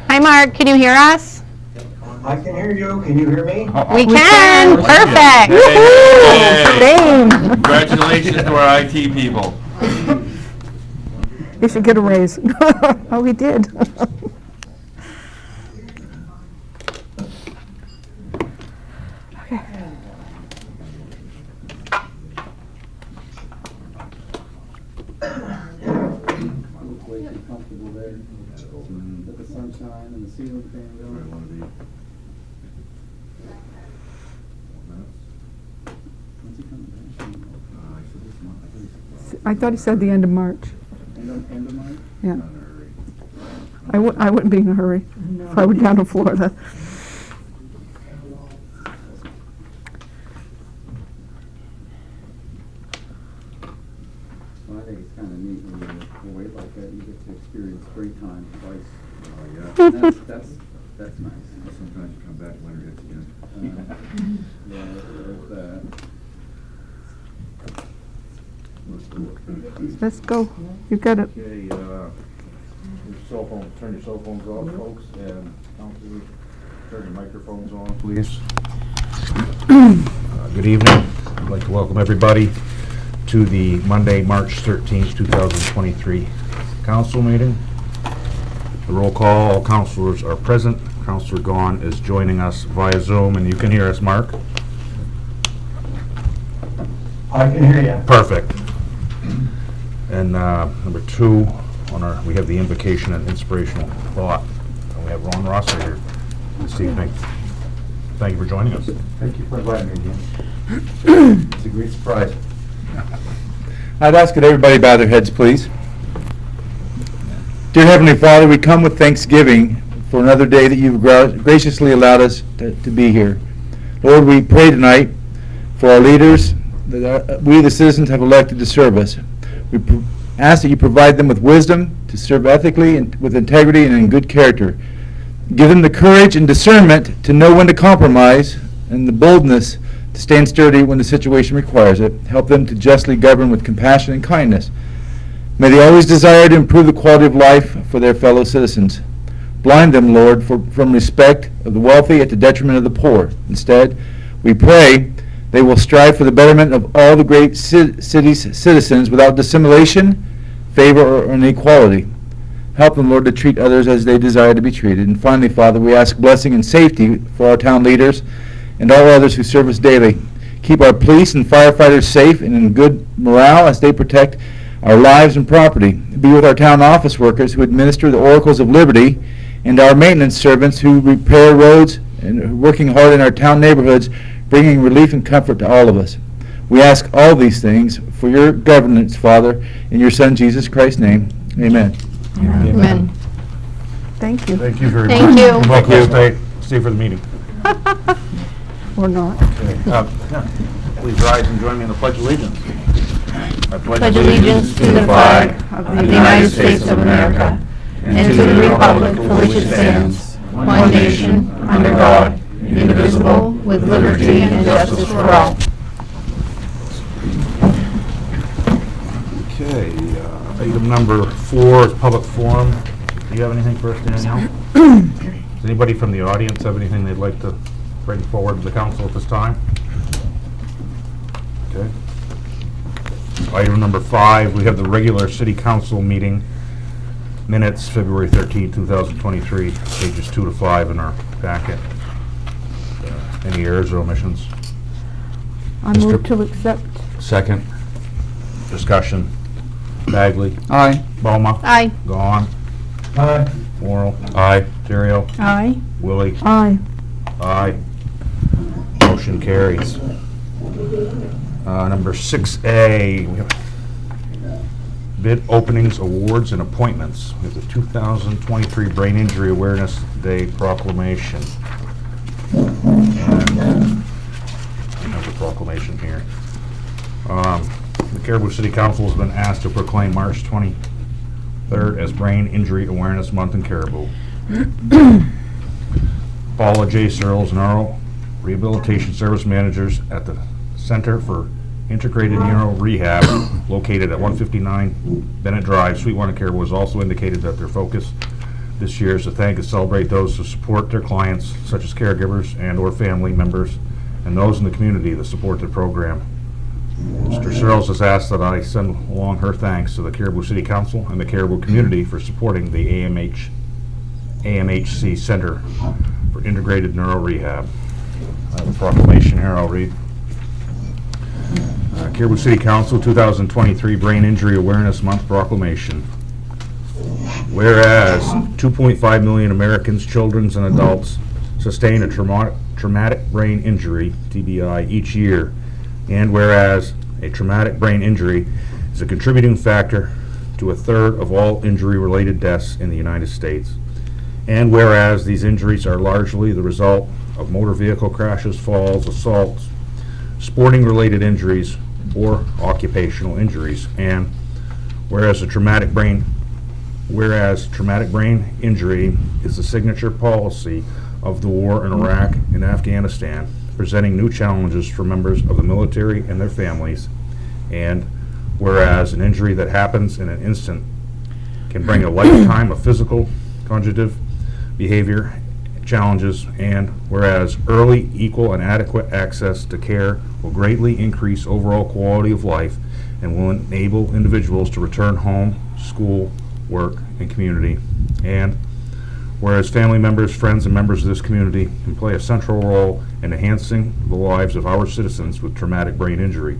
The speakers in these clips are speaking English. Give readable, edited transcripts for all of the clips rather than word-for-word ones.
Hi, Mark. Can you hear us? I can hear you. Can you hear me? We can. Perfect. Hey. Same. Congratulations to our IT people. You should get a raise. Oh, we did. Okay. Way too comfortable there. Let the sunshine and the ceiling fan going. When's he coming back? I thought he said the end of March. End of March? Yeah. I wouldn't be in a hurry if I were down in Florida. Well, I think it's kind of neat when you wait like that, you get to experience springtime twice. Oh, yeah. That's nice. Sometimes you come back, winter hits again. Yeah, there's that. Let's go. You got it. Okay, your cell phone, turn your cell phones off, folks, and counselors, turn your microphones on, please. Good evening. I'd like to welcome everybody to the Monday, March 13th, 2023 council meeting. The roll call, all counselors are present. Counselor Gahn is joining us via Zoom, and you can hear us, Mark? I can hear you. Perfect. And number 2, we have the invocation and inspirational thought. And we have Ron Rosser here this evening. Thank you for joining us. Thank you for inviting me again. It's a great surprise. I'd ask that everybody bow their heads, please. Dear Heavenly Father, we come with thanksgiving for another day that you've graciously allowed us to be here. Lord, we pray tonight for our leaders that we, the citizens, have elected to serve us. We ask that you provide them with wisdom to serve ethically and with integrity and in good character. Give them the courage and discernment to know when to compromise and the boldness to stand sturdy when the situation requires it. Help them to justly govern with compassion and kindness. May they always desire to improve the quality of life for their fellow citizens. Blind them, Lord, from respect of the wealthy at the detriment of the poor. Instead, we pray they will strive for the betterment of all the great city's citizens without dissimulation, favor, or inequality. Help them, Lord, to treat others as they desire to be treated. And finally, Father, we ask blessing and safety for our town leaders and all others who serve us daily. Keep our police and firefighters safe and in good morale as they protect our lives and property. Be with our town office workers who administer the oracles of liberty and our maintenance servants who repair roads and are working hard in our town neighborhoods, bringing relief and comfort to all of us. We ask all these things for your governance, Father, in your Son, Jesus Christ's name. Amen. Amen. Thank you. Thank you very Thank much. you. Welcome to stay for the meeting. Or not. Please rise and join me in the Pledge of Allegiance. I Pledge allegiance to the flag of the United States of America and to the republic for which it stands, one nation, under God, indivisible, with liberty and justice for all. Okay, item number 4 is public forum. Do you have anything for us, Danielle? Does anybody from the audience have anything they'd like to bring forward to the council at this time? Okay. Item number 5, we have the regular city council meeting minutes, February 13, 2023, pages 2 to 5 in our packet. Any errors or omissions? I move to accept. Second. Discussion. Bagley. Aye. Boma. Aye. Gahn. Aye. Morrow. Aye. Terrell. Aye. Willie. Aye. Aye. Motion carries. Number 6A, we have bid openings, awards, and appointments. We have the 2023 Brain Injury Awareness Day proclamation. And I have the proclamation here. The Caribou City Council has been asked to proclaim March 23rd as Brain Injury Awareness Month in Caribou. Paula J. Searles, Neuro Rehabilitation Service Managers at the Center for Integrated Neuro Rehab, located at 159 Bennett Drive, Sweetwater, Caribou, has also indicated that their focus this year is to thank and celebrate those who support their clients, such as caregivers and/or family members, and those in the community that support the program. Mr. Searles has asked that I send along her thanks to the Caribou City Council and the Caribou community for supporting the AMHC Center for Integrated Neuro Rehab. I have a proclamation here I'll read. Caribou City Council 2023 Brain Injury Awareness Month proclamation. Whereas 2.5 million Americans, children and adults, sustain a traumatic brain injury, TBI, each year, and whereas a traumatic brain injury is a contributing factor to a third of all injury-related deaths in the United States, and whereas these injuries are largely the result of motor vehicle crashes, falls, assaults, sporting-related injuries, or occupational injuries, and whereas traumatic brain injury is the signature policy of the war in Iraq and Afghanistan, presenting new challenges for members of the military and their families, and whereas an injury that happens in an instant can bring a lifetime of physical, cognitive, behavior challenges, and whereas early, equal, and adequate access to care will greatly increase overall quality of life and will enable individuals to return home, school, work, and community, and whereas family members, friends, and members of this community can play a central role in enhancing the lives of our citizens with traumatic brain injury,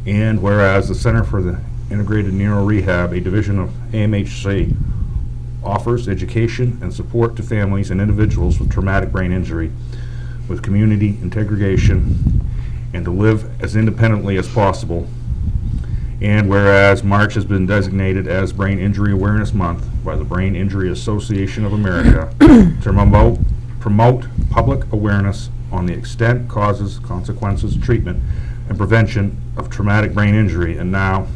and whereas the Center for the Integrated Neuro Rehab, a division of AMHC, offers education and support to families and individuals with traumatic brain injury with community integration and to live as independently as possible. And whereas March has been designated as Brain Injury Awareness Month by the Brain Injury Association of America to promote public awareness on the extent, causes, consequences, treatment, and prevention of traumatic brain injury, and now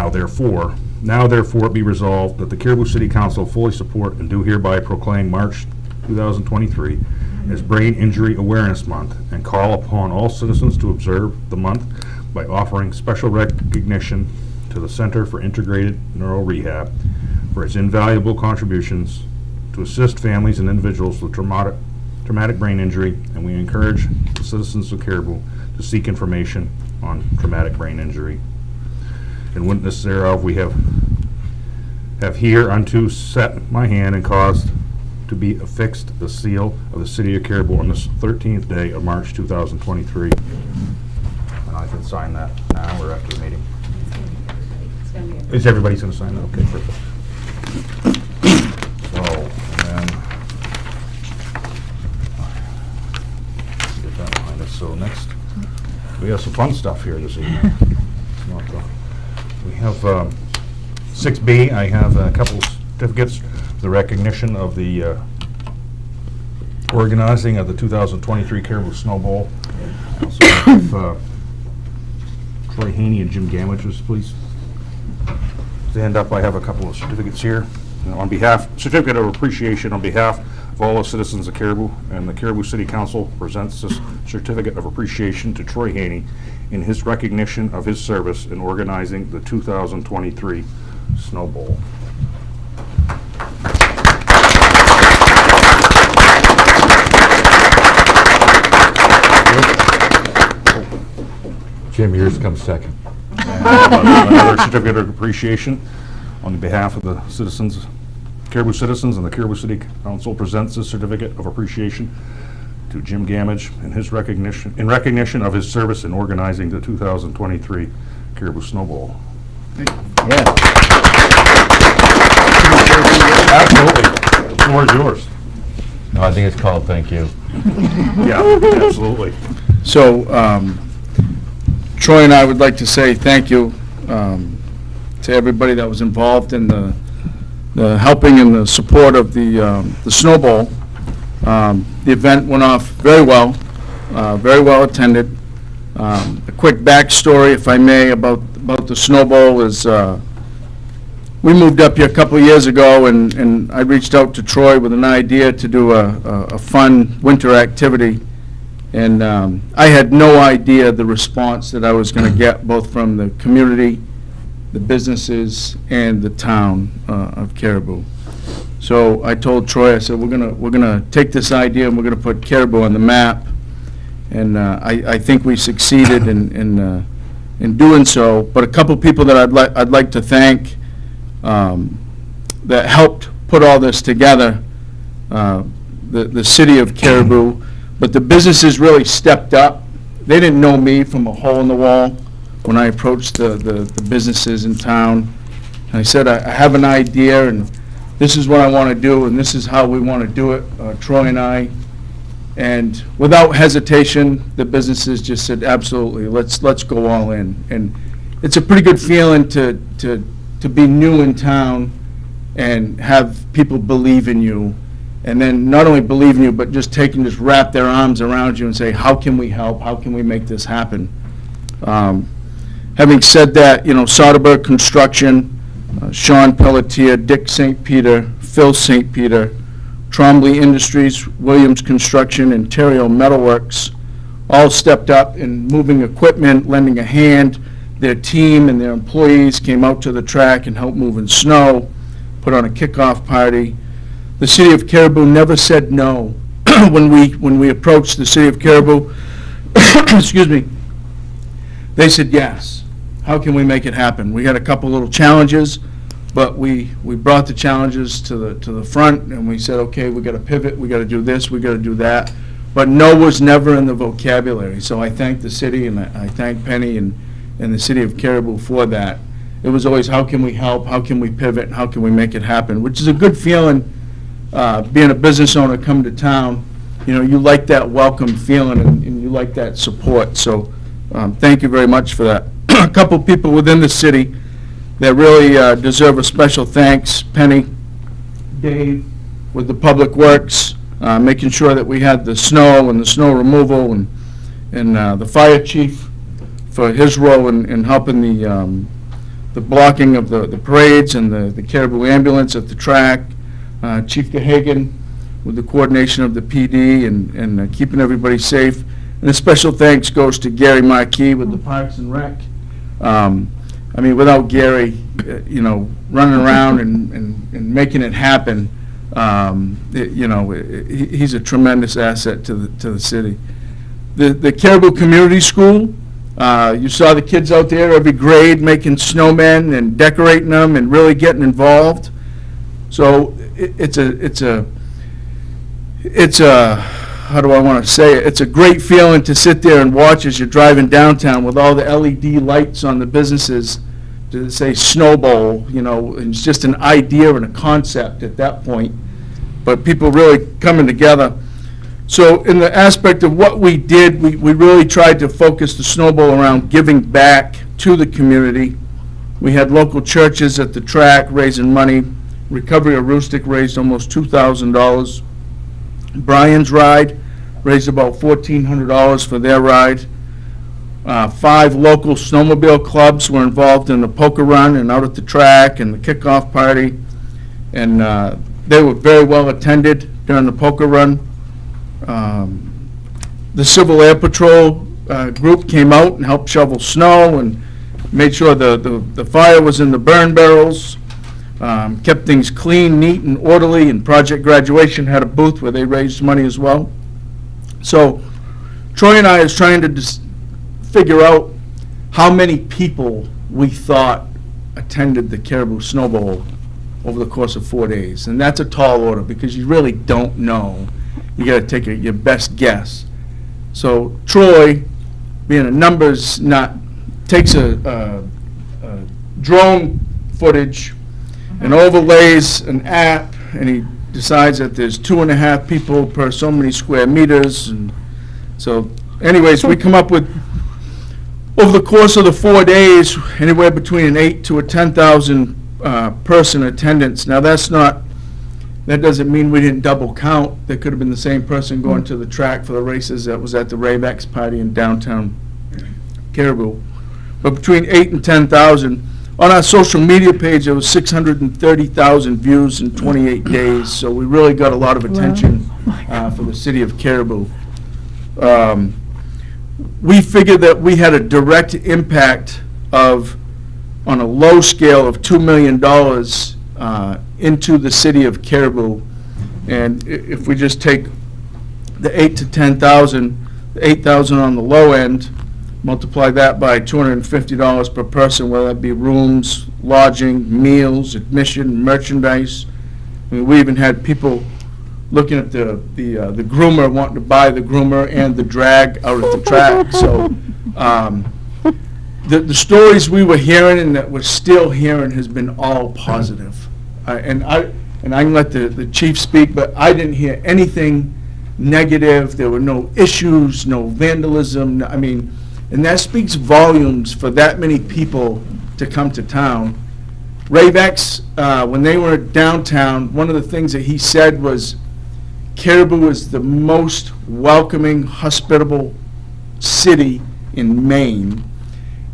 therefore it be resolved that the Caribou City Council fully support and do hereby proclaim March 2023 as Brain Injury Awareness Month and call upon all citizens to observe the month by offering special recognition to the Center for Integrated Neuro Rehab for its invaluable contributions to assist families and individuals with traumatic brain injury, and we encourage the citizens of Caribou to seek information on traumatic brain injury. In witness thereof, we have hereunto set my hand and caused to be affixed the seal of the City of Caribou on this 13th day of March 2023. And I can sign that now or after the meeting. Is everybody going to sign that? Okay, perfect. So, and then get that behind us. So next, we have some fun stuff here this evening. We have 6B. I have a couple certificates for the recognition of the organizing of the 2023 Caribou Snow Bowl. I also have Troy Haney and Jim Gamages, please stand up. I have a couple of certificates here. On behalf, certificate of appreciation on behalf of all the citizens of Caribou, and the Caribou City Council presents this certificate of appreciation to Troy Haney in his recognition of his service in organizing the 2023 Snow Bowl. Jim, yours comes second. Another certificate of appreciation on behalf of the citizens, Caribou citizens, and the Caribou City Council presents this certificate of appreciation to Jim Gamage in recognition of his service in organizing the 2023 Caribou Snowball. Absolutely. The floor is yours. No, I think it's called thank you. Yeah, absolutely. So, Troy and I would like to say thank you to everybody that was involved in the helping and the support of the Snowball. The event went off very well attended. A quick backstory, if I may, about the Snowball is we moved up here a couple of years ago, and I reached out to Troy with an idea to do a fun winter activity. And I had no idea the response that I was going to get, both from the community, the businesses, and the town of Caribou. So I told Troy, I said, we're gonna take this idea and we're gonna put Caribou on the map. And I think we succeeded in doing so. But a couple people that I'd like to thank that helped put all this together, the city of Caribou, but the businesses really stepped up. They didn't know me from a hole in the wall when I approached the businesses in town. And I said, I have an idea, and this is what I want to do, and this is how we want to do it, Troy and I. And without hesitation, the businesses just said, absolutely, let's go all in. And it's a pretty good feeling to be new in town and have people believe in you. And then not only believe in you, but just wrap their arms around you and say, how can we help? How can we make this happen? Having said that, Soderberg Construction, Sean Pelletier, Dick St. Peter, Phil St. Peter, Trombley Industries, Williams Construction, and Terrio Metalworks all stepped up in moving equipment, lending a hand. Their team and their employees came out to the track and helped move in snow, put on a kickoff party. The city of Caribou never said no. When we approached the city of Caribou, excuse me, they said yes. How can we make it happen? We had a couple little challenges, but we brought the challenges to the front, and we said, okay, we got to pivot, we got to do this, we got to do that. But no was never in the vocabulary. So I thank the city, and I thank Penny and the city of Caribou for that. It was always, how can we help? How can we pivot? How can we make it happen? Which is a good feeling, being a business owner, come to town. You like that welcome feeling, and you like that support. So thank you very much for that. A couple people within the city that really deserve a special thanks. Penny, Dave with the Public Works, making sure that we had the snow and the snow removal, and the fire chief for his role in helping the blocking of the parades and the Caribou ambulance at the track. Chief Gahagan with the coordination of the PD and keeping everybody safe. And a special thanks goes to Gary Markey with the Parks and Rec. Without Gary, running around and making it happen, he's a tremendous asset to the city. The Caribou Community School, you saw the kids out there, every grade, making snowmen and decorating them and really getting involved. So it's a how do I want to say it? It's a great feeling to sit there and watch as you're driving downtown with all the LED lights on the businesses to say Snowball, and it's just an idea and a concept at that point, but people really coming together. So in the aspect of what we did, we really tried to focus the Snowball around giving back to the community. We had local churches at the track raising money. Recovery of Aroostook raised almost $2,000. Brian's Ride raised about $1,400 for their ride. 5 local snowmobile clubs were involved in the poker run and out at the track and the kickoff party. And they were very well attended during the poker run. The Civil Air Patrol group came out and helped shovel snow and made sure the fire was in the burn barrels. Kept things clean, neat, and orderly, and Project Graduation had a booth where they raised money as well. So Troy and I is trying to figure out how many people we thought attended the Caribou Snowball over the course of 4 days. And that's a tall order because you really don't know. you gotta take your best guess. So Troy, being a numbers nut, takes a drone footage and overlays an app, and he decides that there's 2.5 people per so many square meters, and so anyways, we come up with, over the course of the 4 days, anywhere between an 8 to a 10,000 person attendance. Now, that doesn't mean we didn't double count. There could have been the same person going to the track for the races that was at the Ravex party in downtown Caribou. But between 8 and 10,000. On our social media page, there was 630,000 views in 28 days, so we really got a lot of attention for the city of Caribou. We figured that we had a direct impact of, on a low scale, of $2 million into the city of Caribou. And if we just take the 8 to 10,000, the 8,000 on the low end, multiply that by $250 per person, whether that be rooms, lodging, meals, admission, merchandise. I mean, we even had people looking at the groomer, wanting to buy the groomer and the drag out at the track. So the stories we were hearing and that we're still hearing has been all positive. And I can let the chief speak, but I didn't hear anything negative. There were no issues, no vandalism. I mean, and that speaks volumes for that many people to come to town. Ravex, when they were downtown, one of the things that he said was Caribou is the most welcoming, hospitable city in Maine.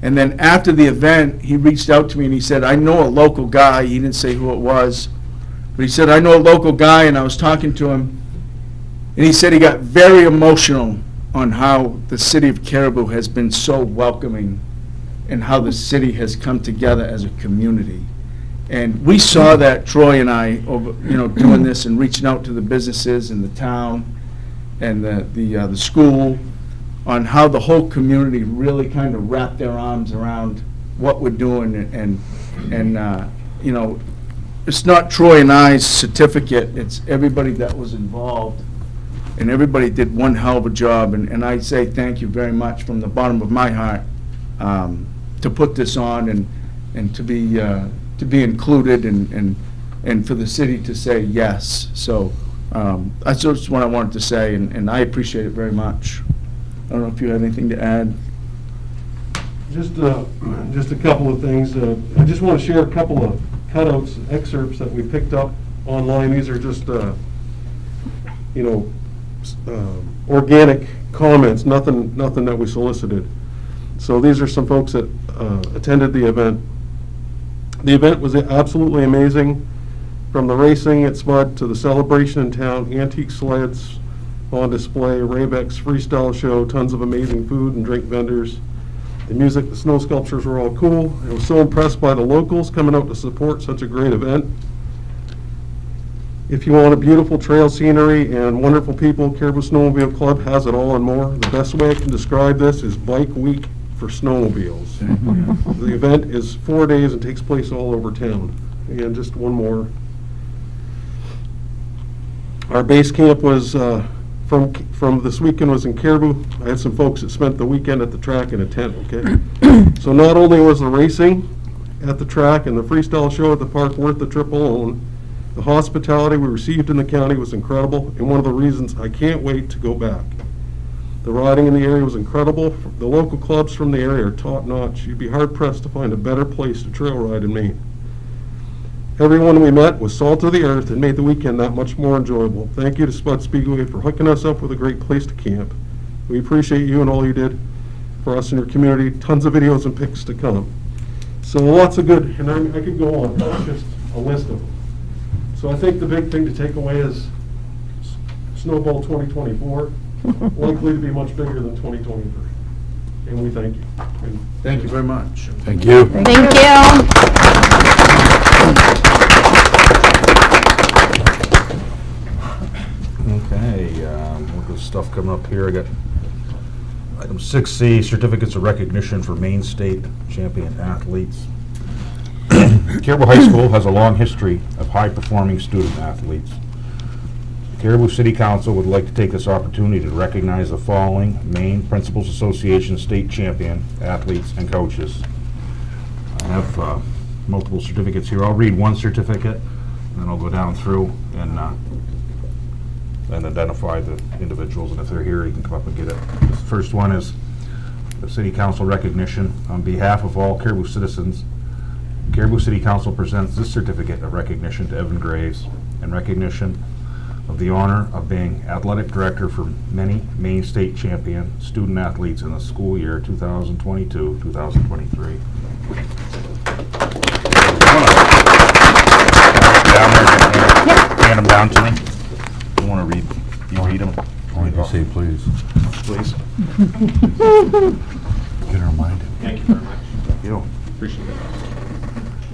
And then after the event, he reached out to me and he said, I know a local guy. He didn't say who it was, but he said, I know a local guy, and I was talking to him, and he said he got very emotional on how the city of Caribou has been so welcoming and how the city has come together as a community. And we saw that, Troy and I, over, doing this and reaching out to the businesses in the town and the school, on how the whole community really kind of wrapped their arms around what we're doing. And it's not Troy and I's certificate, it's everybody that was involved. And everybody did one hell of a job, and I say thank you very much from the bottom of my heart to put this on and to be included and for the city to say yes. So that's just what I wanted to say, and I appreciate it very much. I don't know if you have anything to add. Just a couple of things. I just want to share a couple of cutouts, excerpts that we picked up online. These are just organic comments, nothing that we solicited. So these are some folks that attended the event. The event was absolutely amazing, from the racing at Spud to the celebration in town, antique sleds on display, Ravex freestyle show, tons of amazing food and drink vendors. The music, the snow sculptures were all cool. I was so impressed by the locals coming out to support such a great event. If you want a beautiful trail scenery and wonderful people, Caribou Snowmobile Club has it all and more. The best way I can describe this is Bike Week for snowmobiles. The event is 4 days and takes place all over town. And just one more. Our base camp was from this weekend was in Caribou. I had some folks that spent the weekend at the track in a tent, okay? So not only was the racing at the track and the freestyle show at the park worth the trip alone, the hospitality we received in the county was incredible, and one of the reasons I can't wait to go back. The riding in the area was incredible. The local clubs from the area are top-notch. You'd be hard-pressed to find a better place to trail ride in Maine. Everyone we met was salt of the earth and made the weekend that much more enjoyable. Thank you to Spud Speedway for hooking us up with a great place to camp. We appreciate you and all you did for us in your community. Tons of videos and pics to come. So lots of good, and I could go on. That's just a list of them. So I think the big thing to take away is Snowball 2024, likely to be much bigger than 2023. And we thank you. Thank you very much. Thank you. Thank you. Okay, look at the stuff coming up here. I got item 6C, certificates of recognition for Maine State champion athletes. Caribou High School has a long history of high-performing student athletes. Caribou City Council would like to take this opportunity to recognize the following Maine Principals Association state champion athletes and coaches. I have multiple certificates here. I'll read one certificate, and then I'll go down through and identify the individuals, and if they're here, you can come up and get it. The first one is the City Council recognition. On behalf of all Caribou citizens, Caribou City Council presents this certificate of recognition to Evan Graves in recognition of the honor of being athletic director for many Maine state champion student athletes in the school year 2022-2023. Hand them down to me. You want to read? You read them? Why don't you say please? Please. Get her reminded. Thank you very much. Thank you. Appreciate it.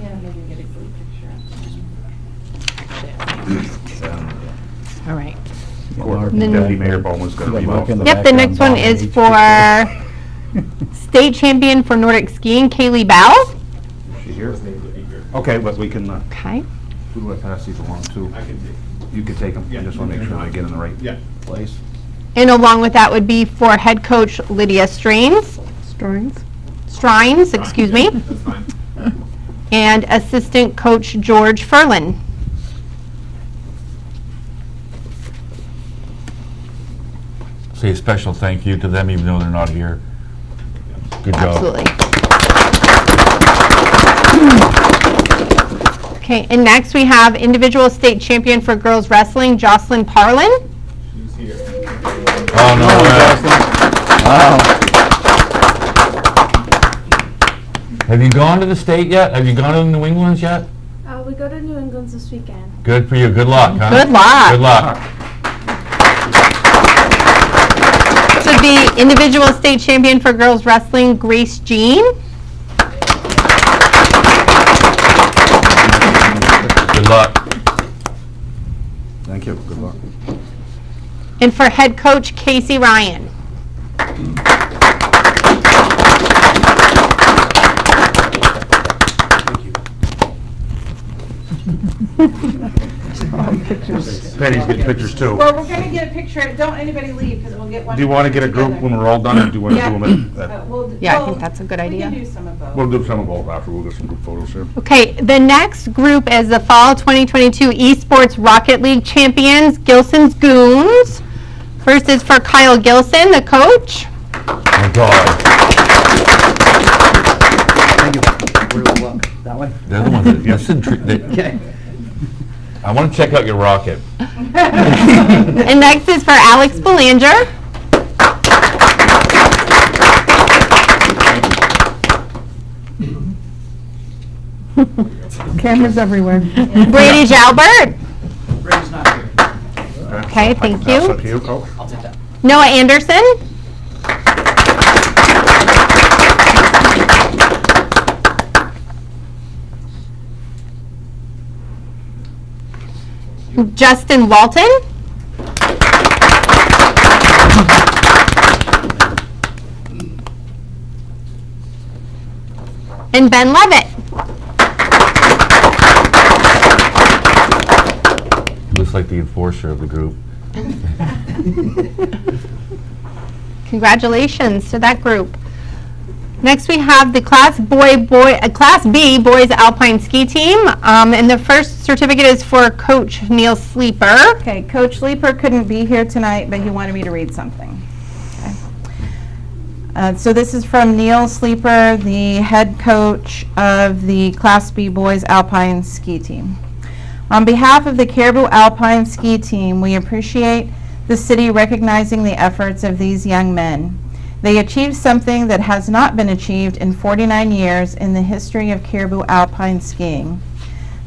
Yeah, maybe get a group picture. All right. Deputy Mayor Bowman's going to be welcome. Yep, the next one is for state champion for Nordic skiing, Kaylee Bell. She's here? Okay, but we can, Okay. who do I pass these along to? You can take them. I just want to make sure I get in the right place. And along with that would be for head coach Lydia Strines, excuse me. That's fine. And assistant coach George Furlan. Say a special thank you to them even though they're not here. Good job. Absolutely. Okay, and next we have individual state champion for girls wrestling, Jocelyn Parlin. Oh, no way. Have you gone to the state yet? Have you gone to New England's yet? We go to New England this weekend. Good for you. Good luck, huh? Good luck. Good luck. This would be individual state champion for girls wrestling, Grace Jean. Good luck. Thank you. Good luck. And for head coach, Casey Ryan. Penny's getting pictures too. Well, we're gonna get a picture, don't anybody leave, because we'll get one. Do you want to get a group when we're all done, or do you want to do them at? Yeah, I think that's a good We idea. can do some of both. We'll do some of both after. We'll get some group photos here. Okay, the next group is the Fall 2022 Esports Rocket League champions, Gilson's Goons. First is for Kyle Gilson, the coach. Oh, God. That one? They're the ones that, listen, I want to check out your rocket. And next is for Alex Belanger. Cameras everywhere. Brady Jalbert. Brady's not here. Okay, thank Pass that you. to you, Coach. I'll take that. Noah Anderson. Justin Walton. And Ben Levitt. Looks like the enforcer of the group. Congratulations to that group. Next, we have the Class B Boys Alpine Ski Team, and the first certificate is for Coach Neil Sleeper. Okay, Coach Leeper couldn't be here tonight, but he wanted me to read something. Okay. So this is from Neil Sleeper, the head coach of the Class B Boys Alpine Ski Team. On behalf of the Caribou Alpine Ski Team, we appreciate the city recognizing the efforts of these young men. They achieved something that has not been achieved in 49 years in the history of Caribou Alpine skiing.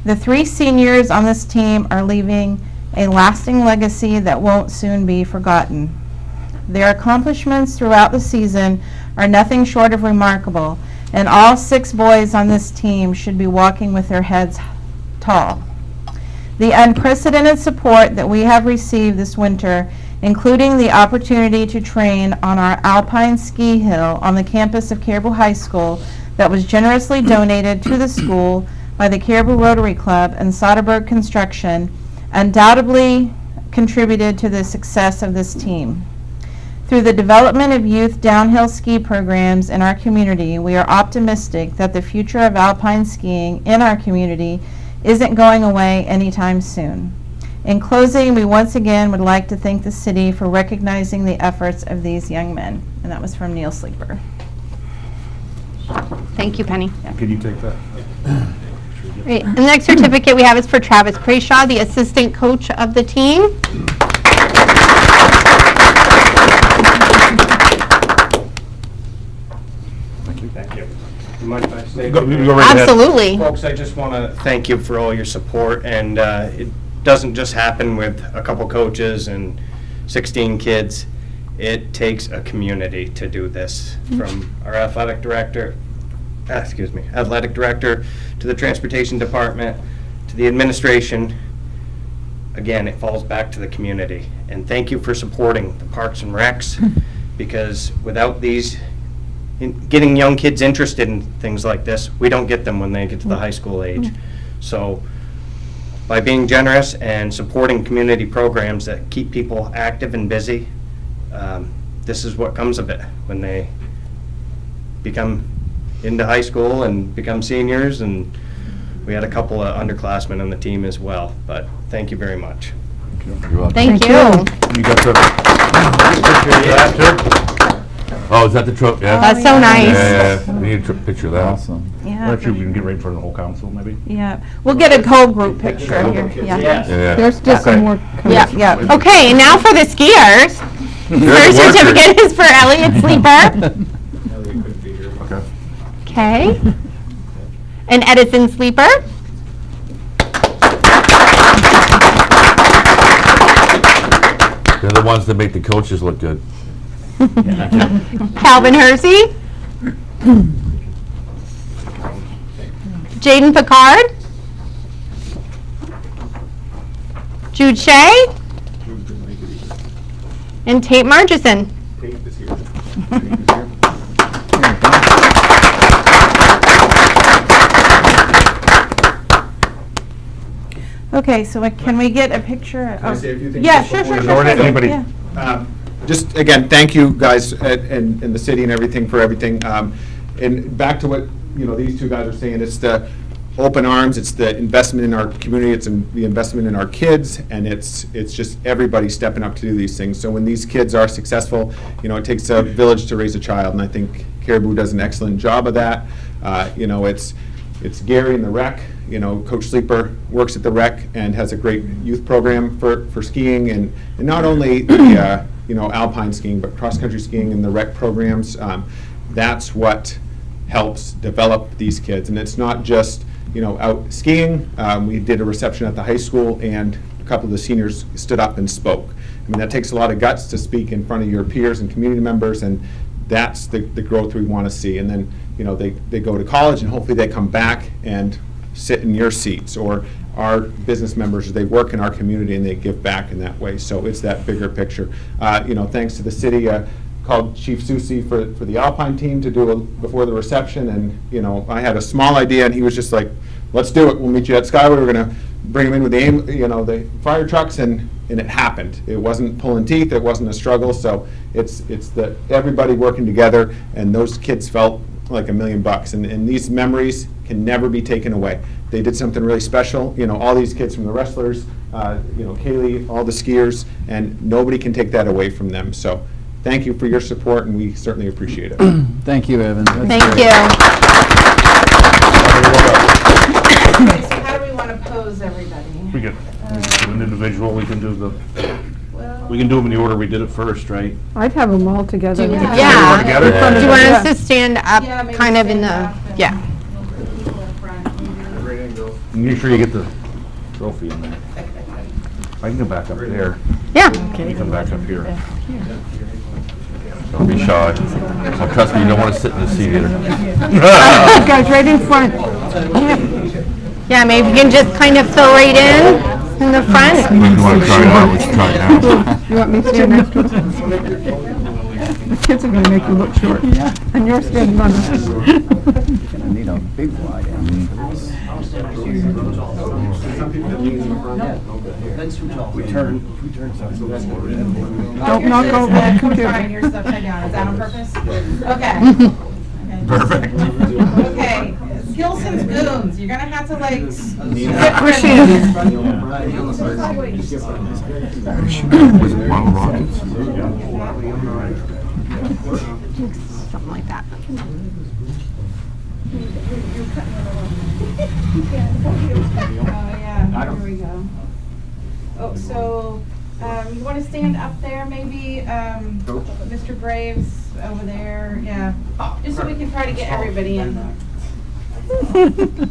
The 3 seniors on this team are leaving a lasting legacy that won't soon be forgotten. Their accomplishments throughout the season are nothing short of remarkable, and all 6 boys on this team should be walking with their heads tall. The unprecedented support that we have received this winter, including the opportunity to train on our Alpine ski hill on the campus of Caribou High School that was generously donated to the school by the Caribou Rotary Club and Soderberg Construction, undoubtedly contributed to the success of this team. Through the development of youth downhill ski programs in our community, we are optimistic that the future of alpine skiing in our community isn't going away anytime soon. In closing, we once again would like to thank the city for recognizing the efforts of these young men. And that was from Neil Sleeper. Thank you, Penny. Can you take that? Great. The next certificate we have is for Travis Prayshaw, the assistant coach of the team. Thank you. You mind if I stay? Go right ahead. Absolutely. Folks, I just want to thank you for all your support, and it doesn't just happen with a couple coaches and 16 kids. It takes a community to do this, from our athletic director to the transportation department, to the administration. Again, it falls back to the community. And thank you for supporting the Parks and Recs, because without these, getting young kids interested in things like this, we don't get them when they get to the high school age. So by being generous and supporting community programs that keep people active and busy, this is what comes of it when they become into high school and become seniors. And we had a couple of underclassmen on the team as well. But thank you very much. You're welcome. Thank you. You got the picture of that, too? Oh, is that the trophy? Yeah. That's so nice. Yeah, we need a picture of that. Awesome. Yeah. Actually, we can get right in front of the whole council, maybe? Yeah. We'll get a whole group picture here. Yeah. Yeah. There's just some more. Yeah. Yeah. Okay, now for the skiers. There's First the workers. certificate is for Elliot Sleeper. Okay. Okay. And Edison Sleeper. They're the ones that make the coaches look good. Calvin Hersey. Jaden Picard. Jude Shea. And Tate Margison. Okay, so can we get a picture? Can I say a few things Yeah, before sure, we sure, start? sure. Anybody? Yeah. Just, again, thank you guys and the city and everything for everything. And back to what, these two guys are saying, it's the open arms, it's the investment in our community, it's the investment in our kids, and it's just everybody stepping up to do these things. So when these kids are successful, it takes a village to raise a child, and I think Caribou does an excellent job of that. It's Gary and the rec. Coach Sleeper works at the rec and has a great youth program for skiing, and not only the alpine skiing, but cross-country skiing and the rec programs. That's what helps develop these kids, and it's not just out skiing. We did a reception at the high school, and a couple of the seniors stood up and spoke. I mean, that takes a lot of guts to speak in front of your peers and community members, and that's the growth we want to see. And then they go to college, and hopefully they come back and sit in your seats, or our business members, they work in our community and they give back in that way. So it's that bigger picture. Thanks to the city, called Chief Susi for the Alpine team to do before the reception, and I had a small idea, and he was just like, "Let's do it. We'll meet you at Skyway. We're going to bring them in with the fire trucks," and it happened. It wasn't pulling teeth. It wasn't a struggle. So it's everybody working together, and those kids felt like $1 million, and these memories can never be taken away. They did something really special. All these kids from the wrestlers, Kaylee, all the skiers, and nobody can take that away from them. So thank you for your support, and we certainly appreciate it. Thank you, Evan. That's Thank great. you. Okay, so how do we want to pose everybody? We get an individual, we can do them in the order we did it first, right? I'd have them all together. Yeah. Together? Do you want us to stand up Yeah, maybe kind of in stand the, up. yeah. Make sure you get the trophy in there. I can go back up there. Yeah. You come back up here. Don't be shy. Well, trust me, you don't want to sit in the seat either. Guys, right in front. Yeah, maybe you can just kind of fill right in the front. You want to try it out? Let's try it out. You want me to stand next to us? The kids are gonna make you look short. And you're standing on the. Gonna need a big wide. We turn. Don't knock over the computer. Yours is upside down. Is that on purpose? Okay. Perfect. Okay. Gilson's Goons, you're gonna have to like. Push in. Was it Model Rockets? Something like that. Oh, yeah, here we go. Oh, so, you wanna stand up there maybe, Mr. Graves over there, yeah, just so we can try to get everybody in.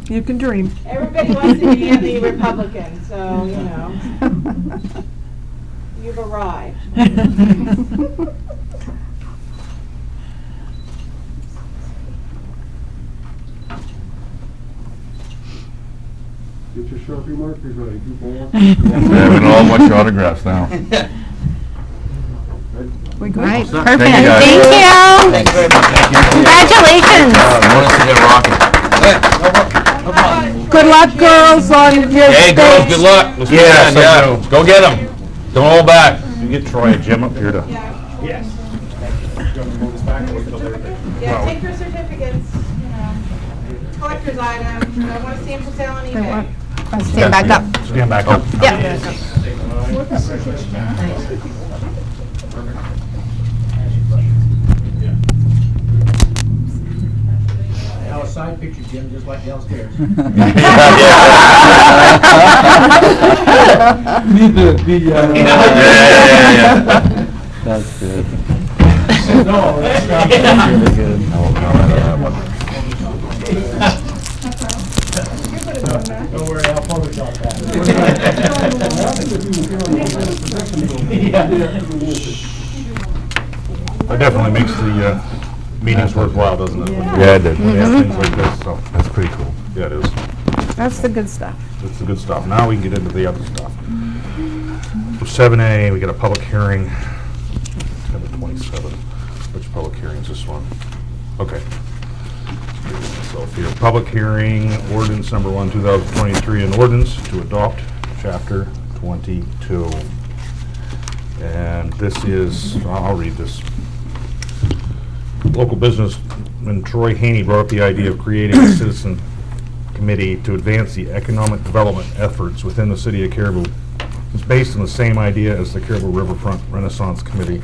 You can dream. Everybody wants to be in the Republican, so, you know, you've arrived. Get your Sharpie markers ready, people. Yeah, we know all about your autographs now. We good? Right, All perfect. Thank you, guys. Thank you. Congratulations. Want us to get rocking? Good luck, girls, on your Hey, girls, stage. good luck. Let's Yes, get I it, yeah. Go get them. Don't hold back. You get Troy and Jim up here to. Yeah, take your certificates, you know, collector's items, I wanna see them for sale on eBay. Stand back up. Stand back up. Yep. Now a side picture, Jim, just like downstairs. That's good. No, that's not. Really good. Don't worry, I'll Photoshop that. That definitely makes the meetings worthwhile, doesn't it? Yeah, it did. When you have things like this, so. That's pretty cool. Yeah, it is. That's the good stuff. That's the good stuff. Now we can get into the other stuff. So 7A, we got a public hearing. Number 27. Which public hearing is this one? Okay. So for your public hearing, ordinance number 1, 2023, an ordinance to adopt chapter 22. And this is, I'll read this. Local businessman Troy Haney brought up the idea of creating a citizen committee to advance the economic development efforts within the city of Caribou. It's based on the same idea as the Caribou Riverfront Renaissance Committee,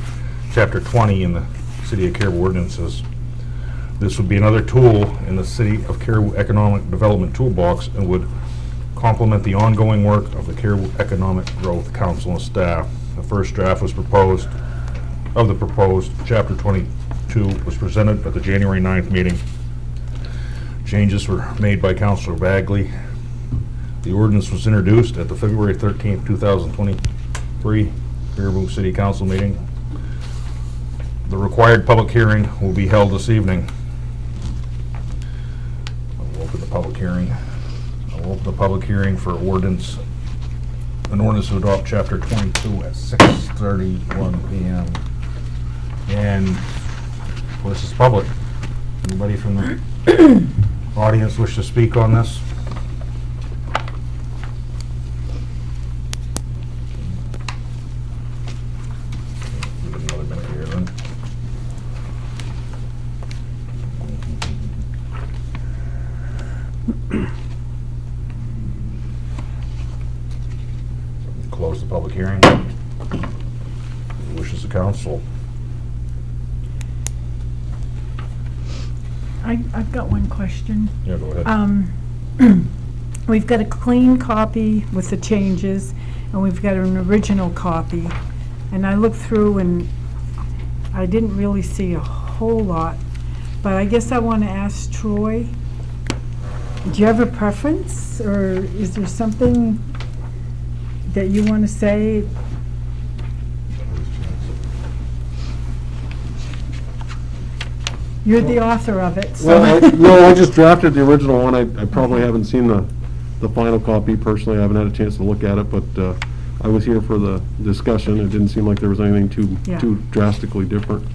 chapter 20 in the city of Caribou ordinances. This would be another tool in the city of Caribou Economic Development Toolbox and would complement the ongoing work of the Caribou Economic Growth Council and staff. The first draft was proposed, of the proposed chapter 22 was presented at the January 9th meeting. Changes were made by Councilor Bagley. The ordinance was introduced at the February 13th, 2023 Caribou City Council meeting. The required public hearing will be held this evening. I'll open the public hearing. I'll open the public hearing for an ordinance to adopt chapter 22 at 6:31 p.m. And, well, this is public. Anybody from the audience wish to speak on this? Give it another minute here then. Close the public hearing. Wishes of council. I've got one question. Yeah, go ahead. We've got a clean copy with the changes, and we've got an original copy. And I looked through and I didn't really see a whole lot, but I guess I want to ask Troy, do you have a preference, or is there something that you want to say? You're the author of it, so. Well, I just drafted the original one. I probably haven't seen the final copy personally. I haven't had a chance to look at it, but I was here for the discussion. It didn't seem like there was anything Yeah. too drastically different.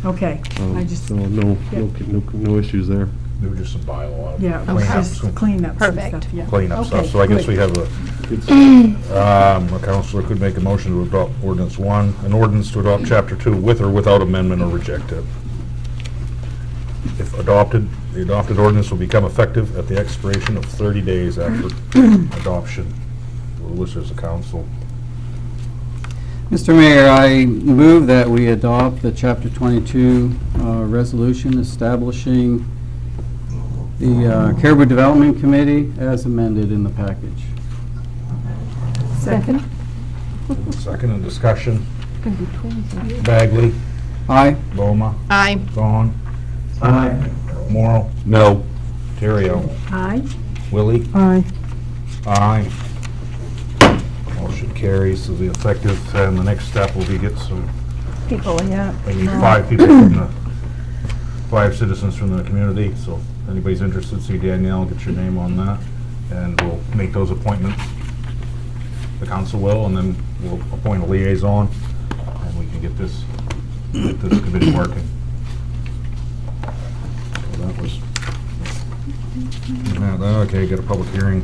Okay, I just, So no issues there. Maybe just some bylaw. yeah, it was cleanup, just some cleanup some Perfect. stuff, yeah. Cleanup Okay, stuff. So I guess good. we have a A counselor could make a motion to adopt ordinance 1, an ordinance to adopt chapter 2 with or without amendment, or reject it. If adopted, the adopted ordinance will become effective at the expiration of 30 days after adoption. What wishes the council? Mr. Mayor, I move that we adopt the Chapter 22 resolution establishing the Caribou Development Committee as amended in the package. Second? Second in discussion. Bagley? Aye. Boma? Aye. Vaughn? Aye. Morrow? No. Terrio? Aye. Willie? Aye. Aye. Motion carries, so the effective, and the next step will be get some, People, yeah. maybe 5 people from the, 5 citizens from the community, so if anybody's interested, see Danielle, get your name on that, and we'll make those appointments. The council will, and then we'll appoint a liaison, and we can get this committee working. So that was, okay, got a public hearing,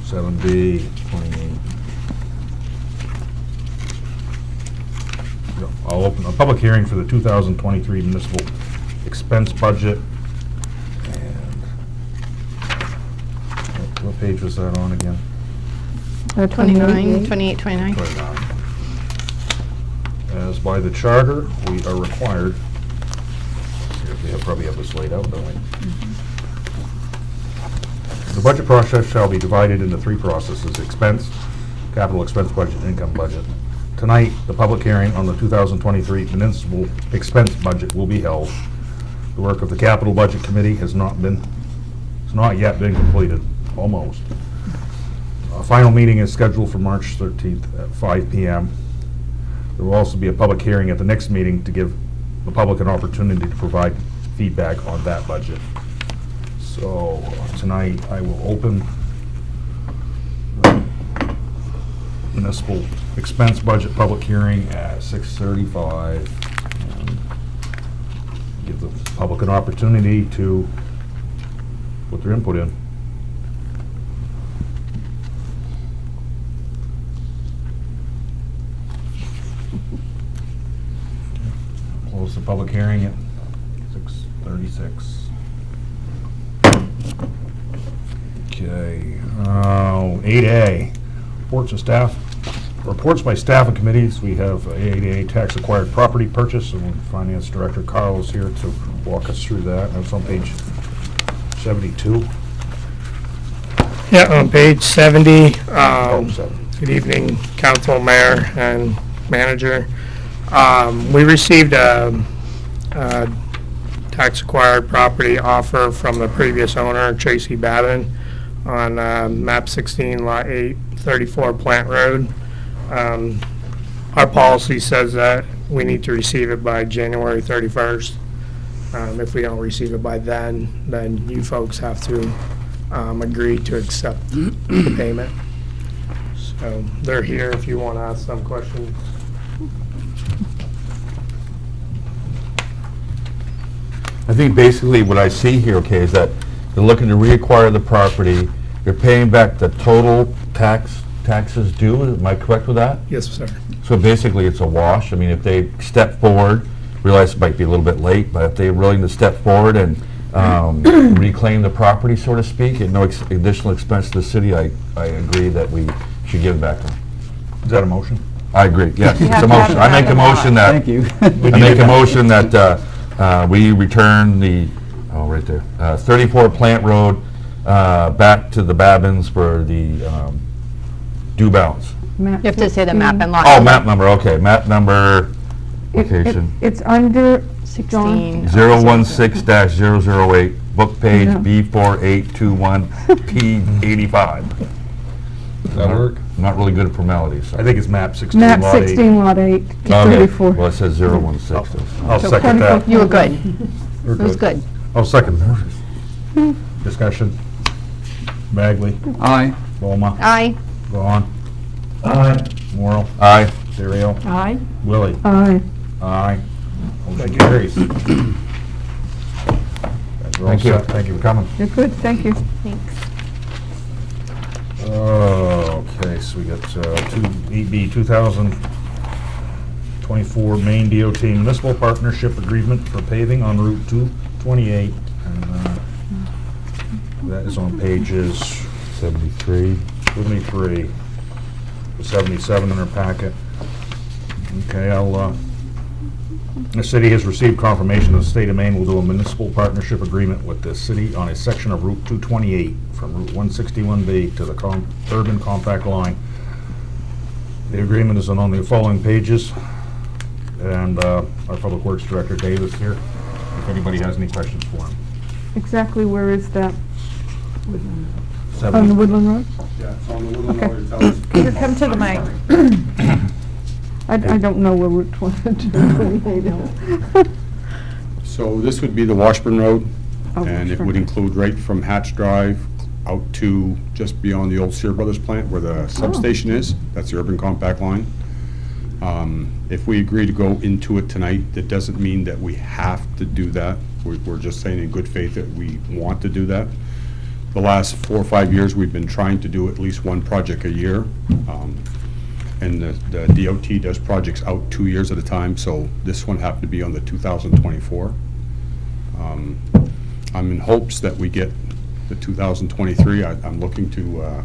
7B, 28. I'll open a public hearing for the 2023 municipal expense budget. And what page was that on again? 29, 28, 29. As by the charter, we are required, we probably have this laid out, don't we? The budget process shall be divided into 3 processes: expense, capital expense budget, and income budget. Tonight, the public hearing on the 2023 municipal expense budget will be held. The work of the capital budget committee has not yet been completed, almost. A final meeting is scheduled for March 13th at 5 p.m. There will also be a public hearing at the next meeting to give the public an opportunity to provide feedback on that budget. So tonight, I will open the municipal expense budget public hearing at 6:35. and Give the public an opportunity to put their input in. Close the public hearing at 6:36. Okay, 8A, reports of staff, reports by staff and committees. We have 8A tax acquired property purchase, and Finance Director Carl is here to walk us through that. That's on page 72. Yeah, on page 70. 70. Good evening, council, mayor, and manager. We received a tax acquired property offer from the previous owner, Tracy Babin, on map 16, lot 8, 34 Plant Road. Our policy says that we need to receive it by January 31st. If we don't receive it by then you folks have to agree to accept the payment. So they're here if you want to ask some questions. I think basically what I see here, okay, is that they're looking to reacquire the property. You're paying back the total taxes due. Am I correct with that? Yes, sir. So basically, it's a wash. I mean, if they step forward, realize it might be a little bit late, but if they're willing to step forward and reclaim the property, so to speak, at no additional expense to the city, I agree that we should give it back to them. Is that a motion? I agree, yes. You It's have a to have motion. it I make back a in law. motion that. Thank you. I make a motion that we return the, right there, 34 Plant Road back to the Babbins for the due balance. You have to say the map and lot. Oh, map number, okay, map number, location, It's under, 16. 016-008, book page Yeah. B4821P85. Does that work? I'm not really good at formalities, so. I think it's map 16, map lot 8. 16, lot 8, Okay. 34. Well, it says 016. I'll second that. You were good. We're It was good. I'll second that. Discussion. Bagley. Aye. Boma. Aye. Vaughn. Aye. Morrow. Aye. Terrio. Aye. Willie. Aye. Aye. Motion carries. Guys are all Thank you. set. Thank you for coming. You're good, thank you. Thanks. Oh, case. We got 8B 2024 Maine DOT Municipal Partnership Agreement for paving on Route 228. And that is on pages 73, 77 in our packet. Okay, the city has received confirmation that the state of Maine will do a municipal partnership agreement with the city on a section of Route 228 from Route 161B to the urban compact line. The agreement is on the following pages, and our Public Works Director, Dave, is here, if anybody has any questions for him. Exactly where is that? Seven. On the Woodland Road? Yeah, it's on the Woodland Okay. Road, it tells- Peter, come to the mic. I don't know where Route 28 is. So this would be the Washburn Road, Oh, and it Washburn. would include right from Hatch Drive out to just beyond the old Sear Brothers plant where the substation is. That's the urban compact line. If we agree to go into it tonight, that doesn't mean that we have to do that. We're just saying in good faith that we want to do that. The last 4 or 5 years, we've been trying to do at least one project a year. And the DOT does projects out 2 years at a time, so this one happened to be on the 2024. I'm in hopes that we get the 2023. I'm looking to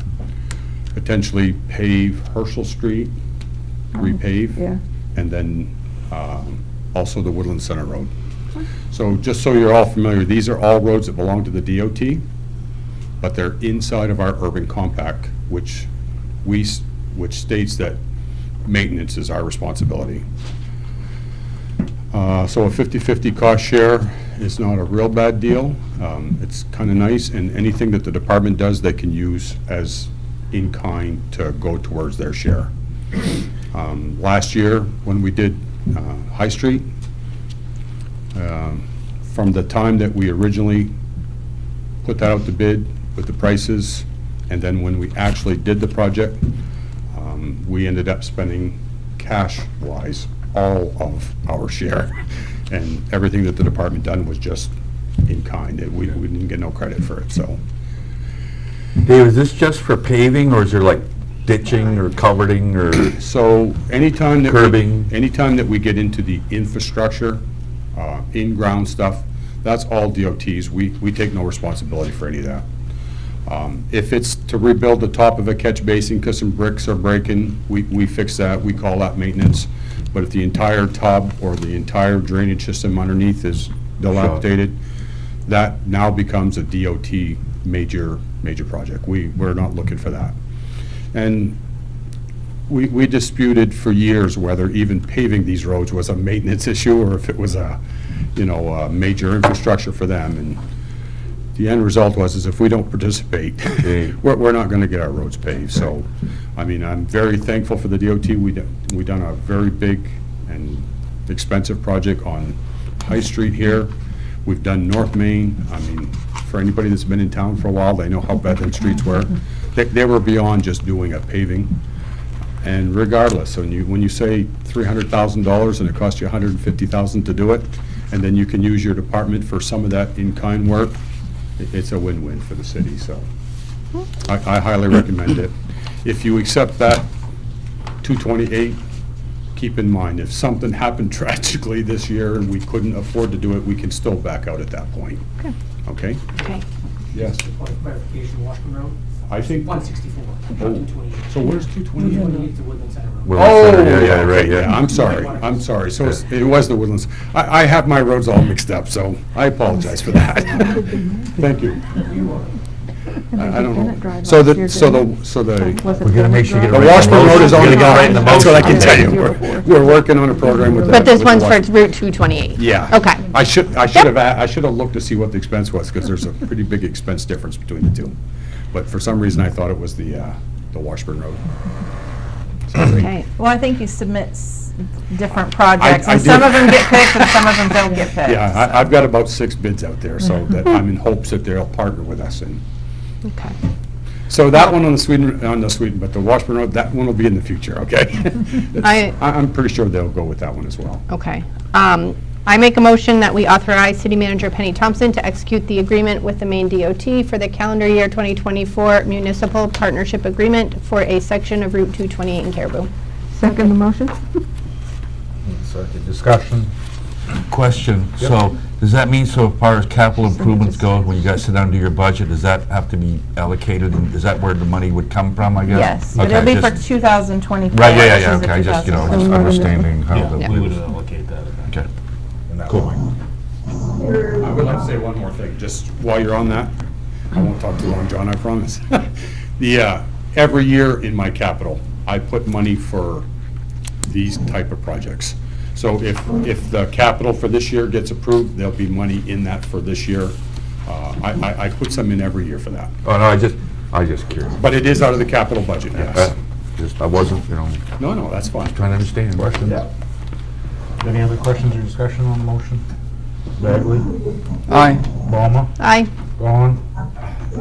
potentially pave Herschel Street, repave, Yeah. and then also the Woodland Center Road. So just so you're all familiar, these are all roads that belong to the DOT, but they're inside of our urban compact, which states that maintenance is our responsibility. So a 50-50 cost share is not a real bad deal. It's kind of nice, and anything that the department does, they can use as in-kind to go towards their share. Last year, when we did High Street, from the time that we originally put that out to bid with the prices, and then when we actually did the project, we ended up spending cash-wise all of our share. And everything that the department done was just in kind. We didn't get no credit for it, so. Dave, is this just for paving, or is there like ditching or culverting or So anytime that curbing? anytime that we get into the infrastructure, in-ground stuff, that's all DOTs. We take no responsibility for any of that. If it's to rebuild the top of a catch basin because some bricks are breaking, we fix that. We call that maintenance. But if the entire tub or the entire drainage system underneath is dilapidated, that now becomes a DOT major project. We're not looking for that. And we disputed for years whether even paving these roads was a maintenance issue or if it was a major infrastructure for them. And the end result is if we don't participate, we're not going to get our roads paved. So, I mean, I'm very thankful for the DOT. We've done a very big and expensive project on High Street here. We've done North Main. I mean, for anybody that's been in town for a while, they know how bad the streets were. They were beyond just doing a paving. And regardless, when you say $300,000 and it costs you $150,000 to do it, and then you can use your department for some of that in-kind work, it's a win-win for the city, so I highly recommend it. If you accept that 228, keep in mind, if something happened tragically this year and we couldn't afford to do it, we can still back out at that point. Okay? Okay. Yes. Point of clarification, Washburn Road? I think. 164, not 228. So where's 228? 228 to Woodland Center Road. Woodland Center, yeah, right, okay, yeah. I'm sorry. So it was the Woodlands. I have my roads all mixed up, so I apologize for that. Thank you. I don't know. So the. We're gonna make sure you get it The right in Washburn the Road is motion. on the You're gonna get it right in the ground. That's what I can motion. tell you. We're working on a program with that. But this with the one's for Washburn- Route 228? Yeah. Okay. I should have looked to see what the expense was, because there's a pretty big expense difference between the two. But for some reason, I thought it was the Washburn Road. Okay. Well, I think you submit different projects, I and some do. of them get picked and some of them don't get picked. Yeah, I've got about 6 bids out there, so that I'm in hopes that they'll partner with us. And Okay. so that one on but the Washburn Road, that one will be in the future, okay? I- I'm pretty sure they'll go with that one as well. Okay. I make a motion that we authorize City Manager Penny Thompson to execute the agreement with the Maine DOT for the calendar year 2024 municipal partnership agreement for a section of Route 228 in Caribou. Second the motion? Second discussion. Question, so, does that mean, so as far as capital improvements go, when you guys sit down to your budget, does that have to be allocated, and is that where the money would come from, I guess? Yes, but Okay, it'll be for just- 2024. Right, yeah, which yeah, is the okay, just, just 2024. understanding how Yeah, the. we would allocate that. Okay. in that Cool. line. I would like to say one more thing, just while you're on that. I won't talk too long, John, I promise. Every year in my capital, I put money for these type of projects. So if the capital for this year gets approved, there'll be money in that for this year. I put some in every year for that. Oh, no, I just curious. But it is out of the capital budget, yes. Just, I wasn't, No, that's fine. trying to understand. Questions? Any other questions or discussion on the motion? Bagley? Aye. Ballmer? Aye. Gahn?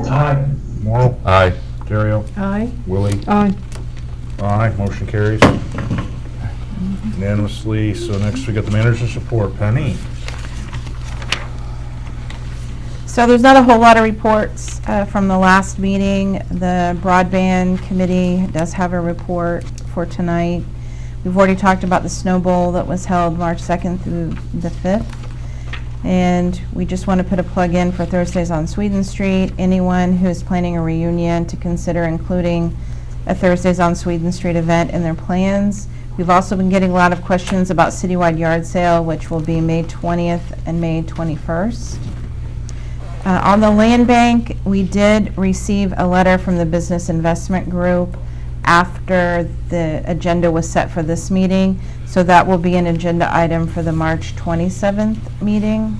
Aye. Morrow? Aye. Terrio? Aye. Willie? Aye. Aye, motion carries unanimously. So next we got the manager's report. Penny? So there's not a whole lot of reports from the last meeting. The broadband committee does have a report for tonight. We've already talked about the Snow Bowl that was held March 2nd through the 5th. And we just want to put a plug in for Thursdays on Sweden Street. Anyone who is planning a reunion to consider including a Thursdays on Sweden Street event in their plans. We've also been getting a lot of questions about citywide yard sale, which will be May 20th and May 21st. On the land bank, we did receive a letter from the Business Investment Group after the agenda was set for this meeting. So that will be an agenda item for the March 27th meeting.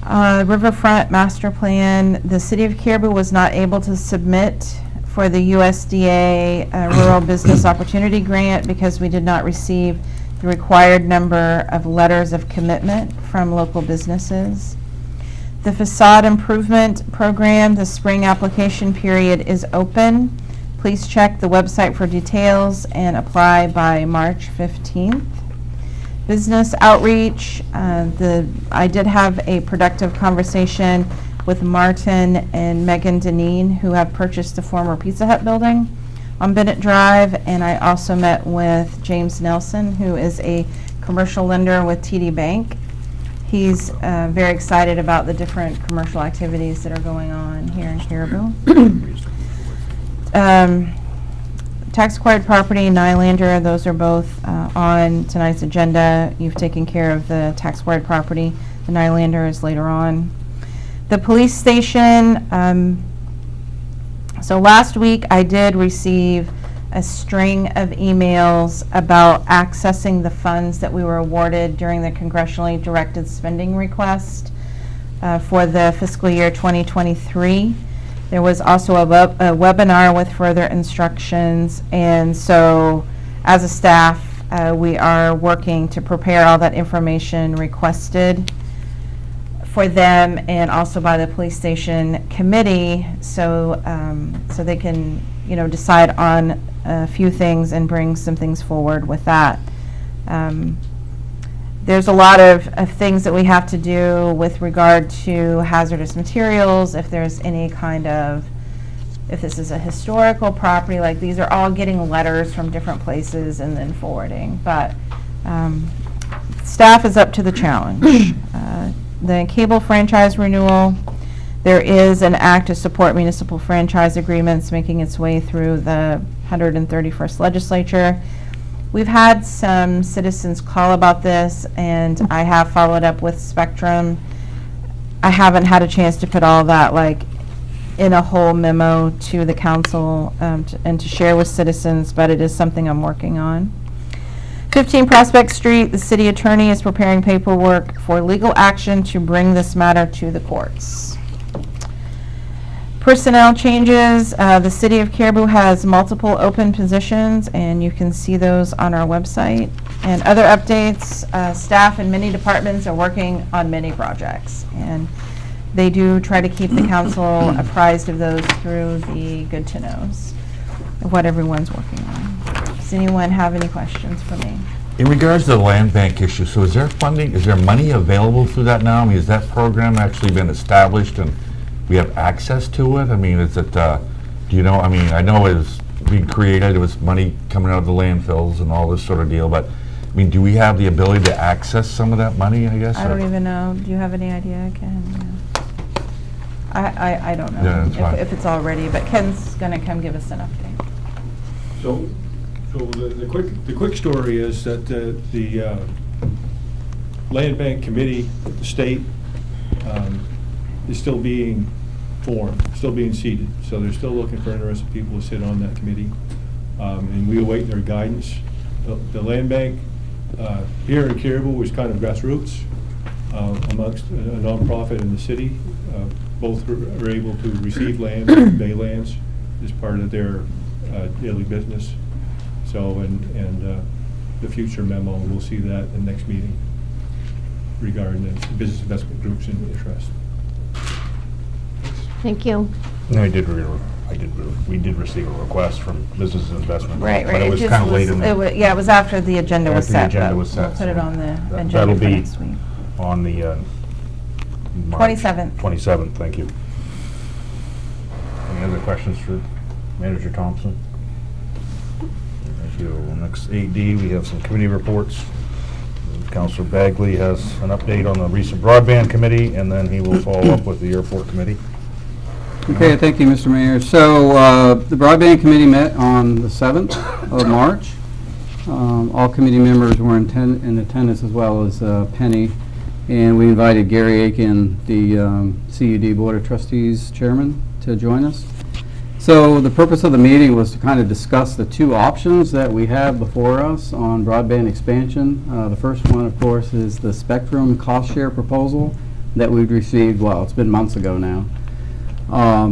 Riverfront Master Plan, the City of Caribou was not able to submit for the USDA Rural Business Opportunity Grant because we did not receive the required number of letters of commitment from local businesses. The Facade Improvement Program, the spring application period is open. Please check the website for details and apply by March 15th. Business outreach, I did have a productive conversation with Martin and Megan Deneen, who have purchased the former Pizza Hut building on Bennett Drive, and I also met with James Nelson, who is a commercial lender with TD Bank. He's very excited about the different commercial activities that are going on here in Caribou. Tax acquired property, Nylander, those are both on tonight's agenda. You've taken care of the tax acquired property. The Nylander is later on. The police station, so last week I did receive a string of emails about accessing the funds that we were awarded during the congressionally directed spending request for the fiscal year 2023. There was also a webinar with further instructions, and so as a staff, we are working to prepare all that information requested for them and also by the police station committee, so so they can, decide on a few things and bring some things forward with that. There's a lot of things that we have to do with regard to hazardous materials, if there's any kind of, if this is a historical property, like these are all getting letters from different places and then forwarding, but staff is up to the challenge. The cable franchise renewal, there is an act to support municipal franchise agreements making its way through the 131st legislature. We've had some citizens call about this, and I have followed up with Spectrum. I haven't had a chance to put all that in a whole memo to the council and to share with citizens, but it is something I'm working on. 15 Prospect Street, the city attorney is preparing paperwork for legal action to bring this matter to the courts. Personnel changes, the City of Caribou has multiple open positions, and you can see those on our website. And other updates, staff in many departments are working on many projects, and they do try to keep the council apprised of those through the good to knows of what everyone's working on. Does anyone have any questions for me? In regards to the land bank issue, so is there funding, is there money available through that now? I mean, has that program actually been established and we have access to it? I mean, is it, do you know, I mean, I know it was being created, it was money coming out of the landfills and all this sort of deal, but, I mean, do we have the ability to access some of that money, I guess? I don't even know. Do you have any idea, Ken? I don't know Yeah, that's fine. if it's all ready, but Ken's gonna come give us an update. So the quick story is that the Land Bank Committee at the state is still being formed, still being seated. So they're still looking for interested people to sit on that committee. And we await their guidance. The Land Bank here in Caribou was kind of grassroots amongst a nonprofit in the city. Both are able to receive land, convey lands as part of their daily business. So, and the future memo, we'll see that in the next meeting regarding the business investment groups in interest. Thank you. No, we did receive a request from Business Investment. Right, But it was just kind of late in it wa- the... Yeah, it was after the agenda was After the set. agenda but was set, We'll put it so on the that'll agenda for be next week. on the March 27th. 27th, thank you. Any other questions for Manager Thompson? Thank you. Next, 8D, we have some committee reports. Councilor Bagley has an update on the recent broadband committee, and then he will follow up with the airport committee. Okay, thank you, Mr. Mayor. So, the broadband committee met on the 7th of March. All committee members were in attendance, as well as Penny, and we invited Gary Aiken, the CUD Board of Trustees Chairman, to join us. So the purpose of the meeting was to kind of discuss the two options that we have before us on broadband expansion. The first one, of course, is the Spectrum cost share proposal that we've received, well, it's been months ago now.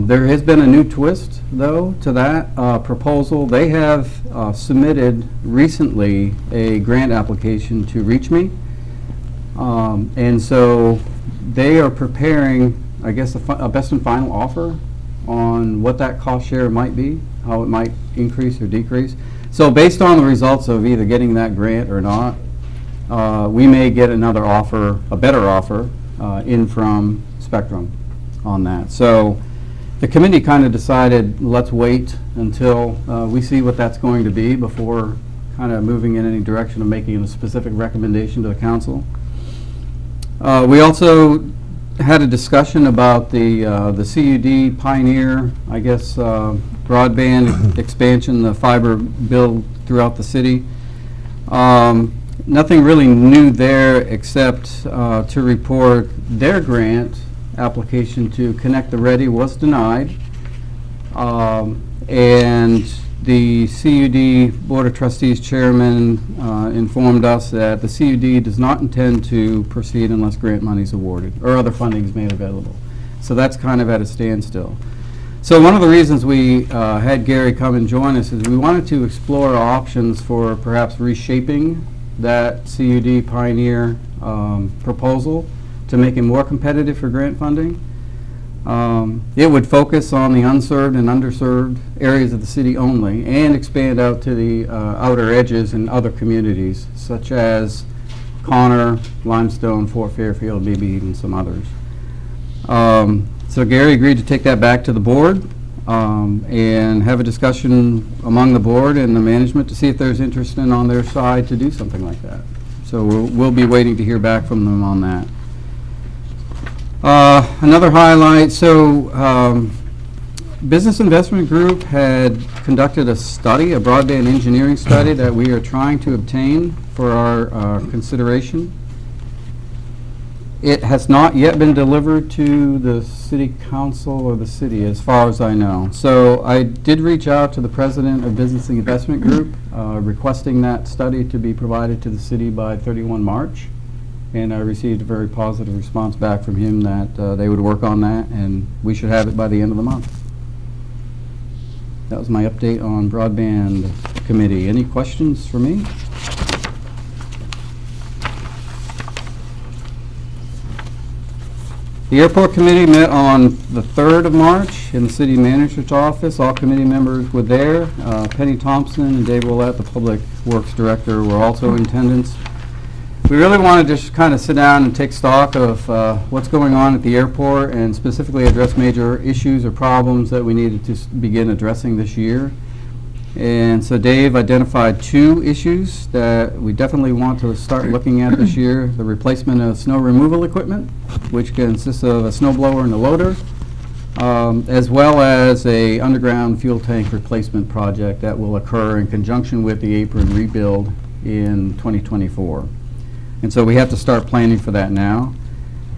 There has been a new twist, though, to that proposal. They have submitted recently a grant application to ReachMe. And so they are preparing, I guess, a best and final offer on what that cost share might be, how it might increase or decrease. So based on the results of either getting that grant or not, we may get another offer, a better offer, in from Spectrum on that. So the committee kind of decided, let's wait until we see what that's going to be before kind of moving in any direction of making a specific recommendation to the council. We also had a discussion about the CUD Pioneer, I guess, broadband expansion, the fiber build throughout the city. Nothing really new there except to report their grant application to Connect the Ready was denied. And the CUD Board of Trustees Chairman informed us that the CUD does not intend to proceed unless grant money is awarded or other funding is made available. So that's kind of at a standstill. So one of the reasons we had Gary come and join us is we wanted to explore options for perhaps reshaping that CUD Pioneer proposal to make it more competitive for grant funding. It would focus on the unserved and underserved areas of the city only and expand out to the outer edges and other communities such as Connor, Limestone, Fort Fairfield, maybe even some others. So Gary agreed to take that back to the board and have a discussion among the board and the management to see if there's interest in on their side to do something like that. So we'll be waiting to hear back from them on that. Another highlight, so Business Investment Group had conducted a study, a broadband engineering study that we are trying to obtain for our consideration. It has not yet been delivered to the city council or the city as far as I know. So I did reach out to the president of Business Investment Group requesting that study to be provided to the city by 31 March. And I received a very positive response back from him that they would work on that, and we should have it by the end of the month. That was my update on Broadband Committee. Any questions for me? The airport committee met on the 3rd of March in the city manager's office. All committee members were there. Penny Thompson and Dave Willett, the public works director, were also in attendance. We really wanted to just kind of sit down and take stock of what's going on at the airport and specifically address major issues or problems that we needed to begin addressing this year. And so Dave identified 2 issues that we definitely want to start looking at this year. The replacement of snow removal equipment, which consists of a snow blower and a loader, as well as a underground fuel tank replacement project that will occur in conjunction with the apron rebuild in 2024. And so we have to start planning for that now.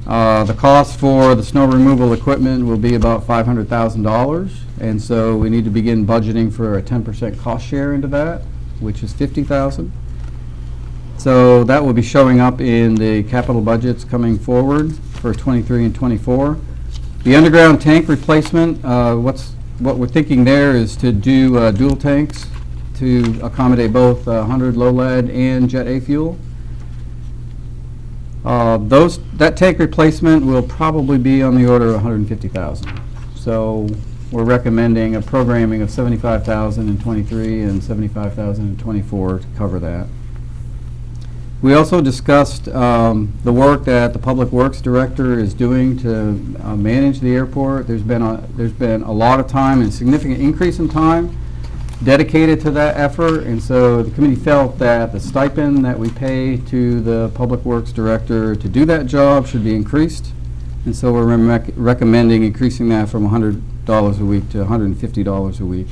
The cost for the snow removal equipment will be about $500,000, and so we need to begin budgeting for a 10% cost share into that, which is $50,000. So that will be showing up in the capital budgets coming forward for 23 and 24. The underground tank replacement, what we're thinking there is to do dual tanks to accommodate both 100 low lead and Jet A fuel. That tank replacement will probably be on the order of $150,000. So we're recommending a programming of $75,000 in 23 and $75,000 in 24 to cover that. We also discussed the work that the Public Works Director is doing to manage the airport. There's been a lot of time and significant increase in time dedicated to that effort, and so the committee felt that the stipend that we pay to the Public Works Director to do that job should be increased, and so we're recommending increasing that from $100 a week to $150 a week.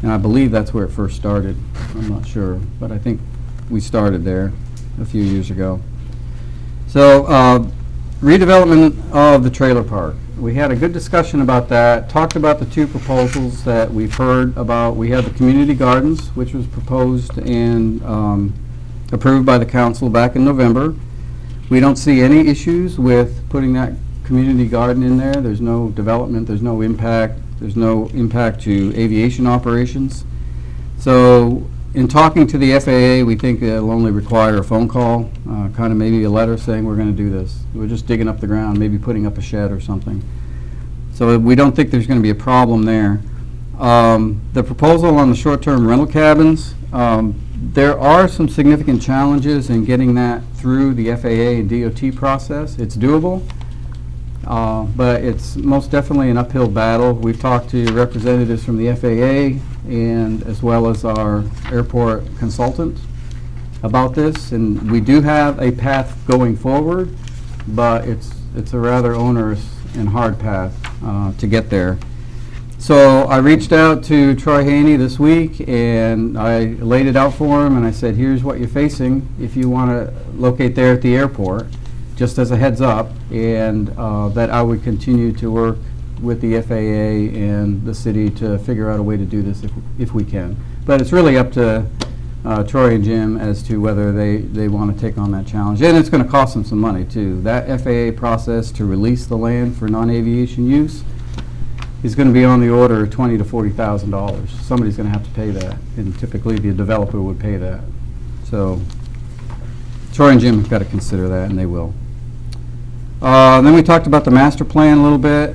And I believe that's where it first started. I'm not sure, but I think we started there a few years ago. So redevelopment of the trailer park. We had a good discussion about that, talked about the 2 proposals that we've heard about. We had the community gardens, which was proposed and approved by the council back in November. We don't see any issues with putting that community garden in there. There's no development, there's no impact to aviation operations. So in talking to the FAA, we think it'll only require a phone call, kind of maybe a letter saying we're going to do this. We're just digging up the ground, maybe putting up a shed or something. So we don't think there's going to be a problem there. The proposal on the short-term rental cabins, there are some significant challenges in getting that through the FAA and DOT process. It's doable, but it's most definitely an uphill battle. We've talked to representatives from the FAA and as well as our airport consultant about this, and we do have a path going forward, but it's a rather onerous and hard path to get there. So I reached out to Troy Haney this week and I laid it out for him and I said, here's what you're facing if you want to locate there at the airport, just as a heads up, and that I would continue to work with the FAA and the city to figure out a way to do this if we can. But it's really up to Troy and Jim as to whether they want to take on that challenge. And it's going to cost them some money too. That FAA process to release the land for non-aviation use is going to be on the order of $20,000 to $40,000. Somebody's going to have to pay that, and typically the developer would pay that. So Troy and Jim have got to consider that, and they will. Then we talked about the master plan a little bit,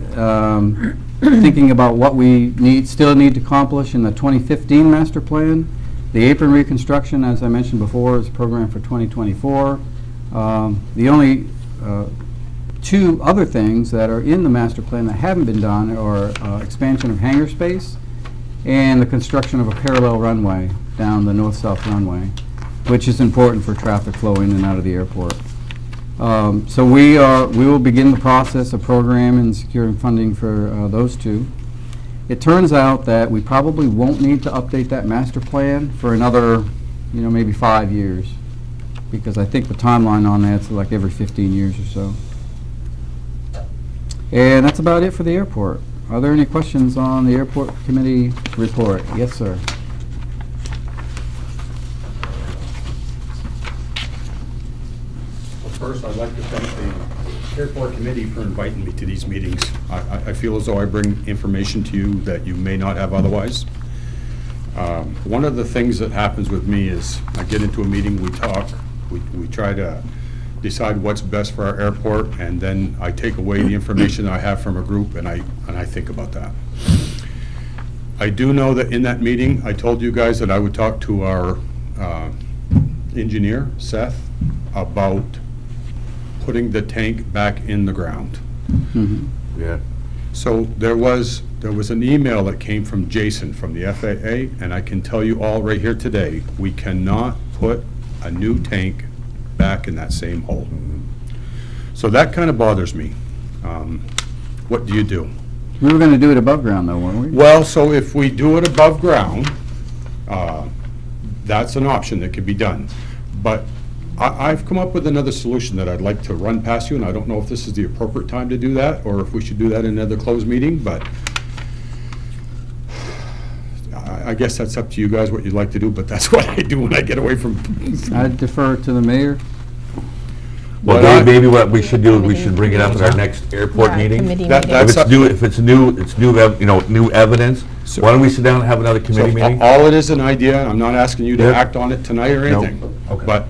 thinking about what we still need to accomplish in the 2015 master plan. The apron reconstruction, as I mentioned before, is programmed for 2024. The only 2 other things that are in the master plan that haven't been done are expansion of hangar space and the construction of a parallel runway down the north-south runway, which is important for traffic flow in and out of the airport. So we will begin the process of programming and securing funding for those 2. It turns out that we probably won't need to update that master plan for another, maybe 5 years, because I think the timeline on that's like every 15 years or so. And that's about it for the airport. Are there any questions on the airport committee report? Yes, sir. First, I'd like to thank the airport committee for inviting me to these meetings. I feel as though I bring information to you that you may not have otherwise. One of the things that happens with me is I get into a meeting, we talk, we try to decide what's best for our airport, and then I take away the information I have from a group, and I think about that. I do know that in that meeting, I told you guys that I would talk to our engineer, Seth, about putting the tank back in the ground. Yeah. So there was an email that came from Jason from the FAA, and I can tell you all right here today, we cannot put a new tank back in that same hole. So that kind of bothers me. What do you do? We were going to do it above ground though, weren't we? Well, so if we do it above ground, that's an option that could be done. But I've come up with another solution that I'd like to run past you, and I don't know if this is the appropriate time to do that, or if we should do that in another closed meeting, but I guess that's up to you guys what you'd like to do, but that's what I do when I get away from. I defer to the mayor. Well, Dave, maybe what we should do is we should bring it up at our next airport meeting. If it's new, new evidence, why don't we sit down and have another committee meeting? All it is an idea, I'm not asking you to Yeah. act on it tonight or No. anything. Okay. But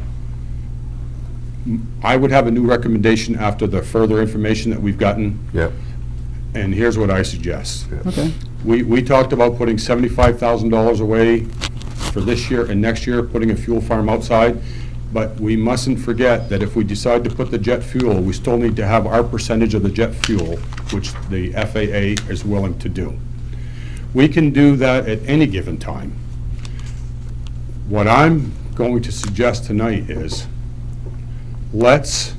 I would have a new recommendation after the further information that we've gotten. Yep. And here's what I suggest. Okay. We talked about putting $75,000 away for this year and next year, putting a fuel farm outside. But we mustn't forget that if we decide to put the jet fuel, we still need to have our percentage of the jet fuel, which the FAA is willing to do. We can do that at any given time. What I'm going to suggest tonight is, let's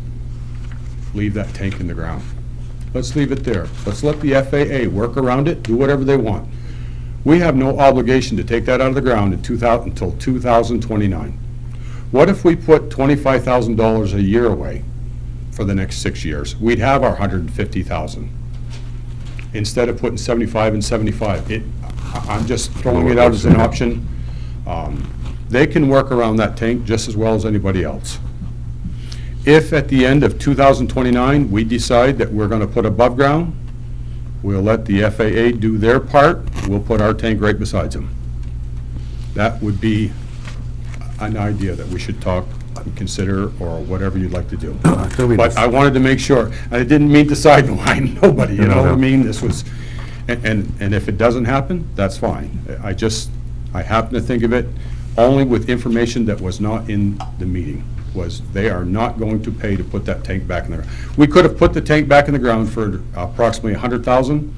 leave that tank in the ground. Let's leave it there. Let's let the FAA work around it, do whatever they want. We have no obligation to take that out of the ground until 2029. What if we put $25,000 a year away for the next 6 years? We'd have our $150,000 instead of putting 75 and 75. I'm just throwing it out as an option. They can work around that tank just as well as anybody else. If at the end of 2029, we decide that we're going to put above ground, we'll let the FAA do their part. We'll put our tank right beside them. That would be an idea that we should talk and consider, or whatever you'd like to do. But I wanted to make sure, I didn't mean to sideline nobody, you know what I mean? This was, and if it doesn't happen, that's fine. I happen to think of it only with information that was not in the meeting, was they are not going to pay to put that tank back in there. We could have put the tank back in the ground for approximately $100,000,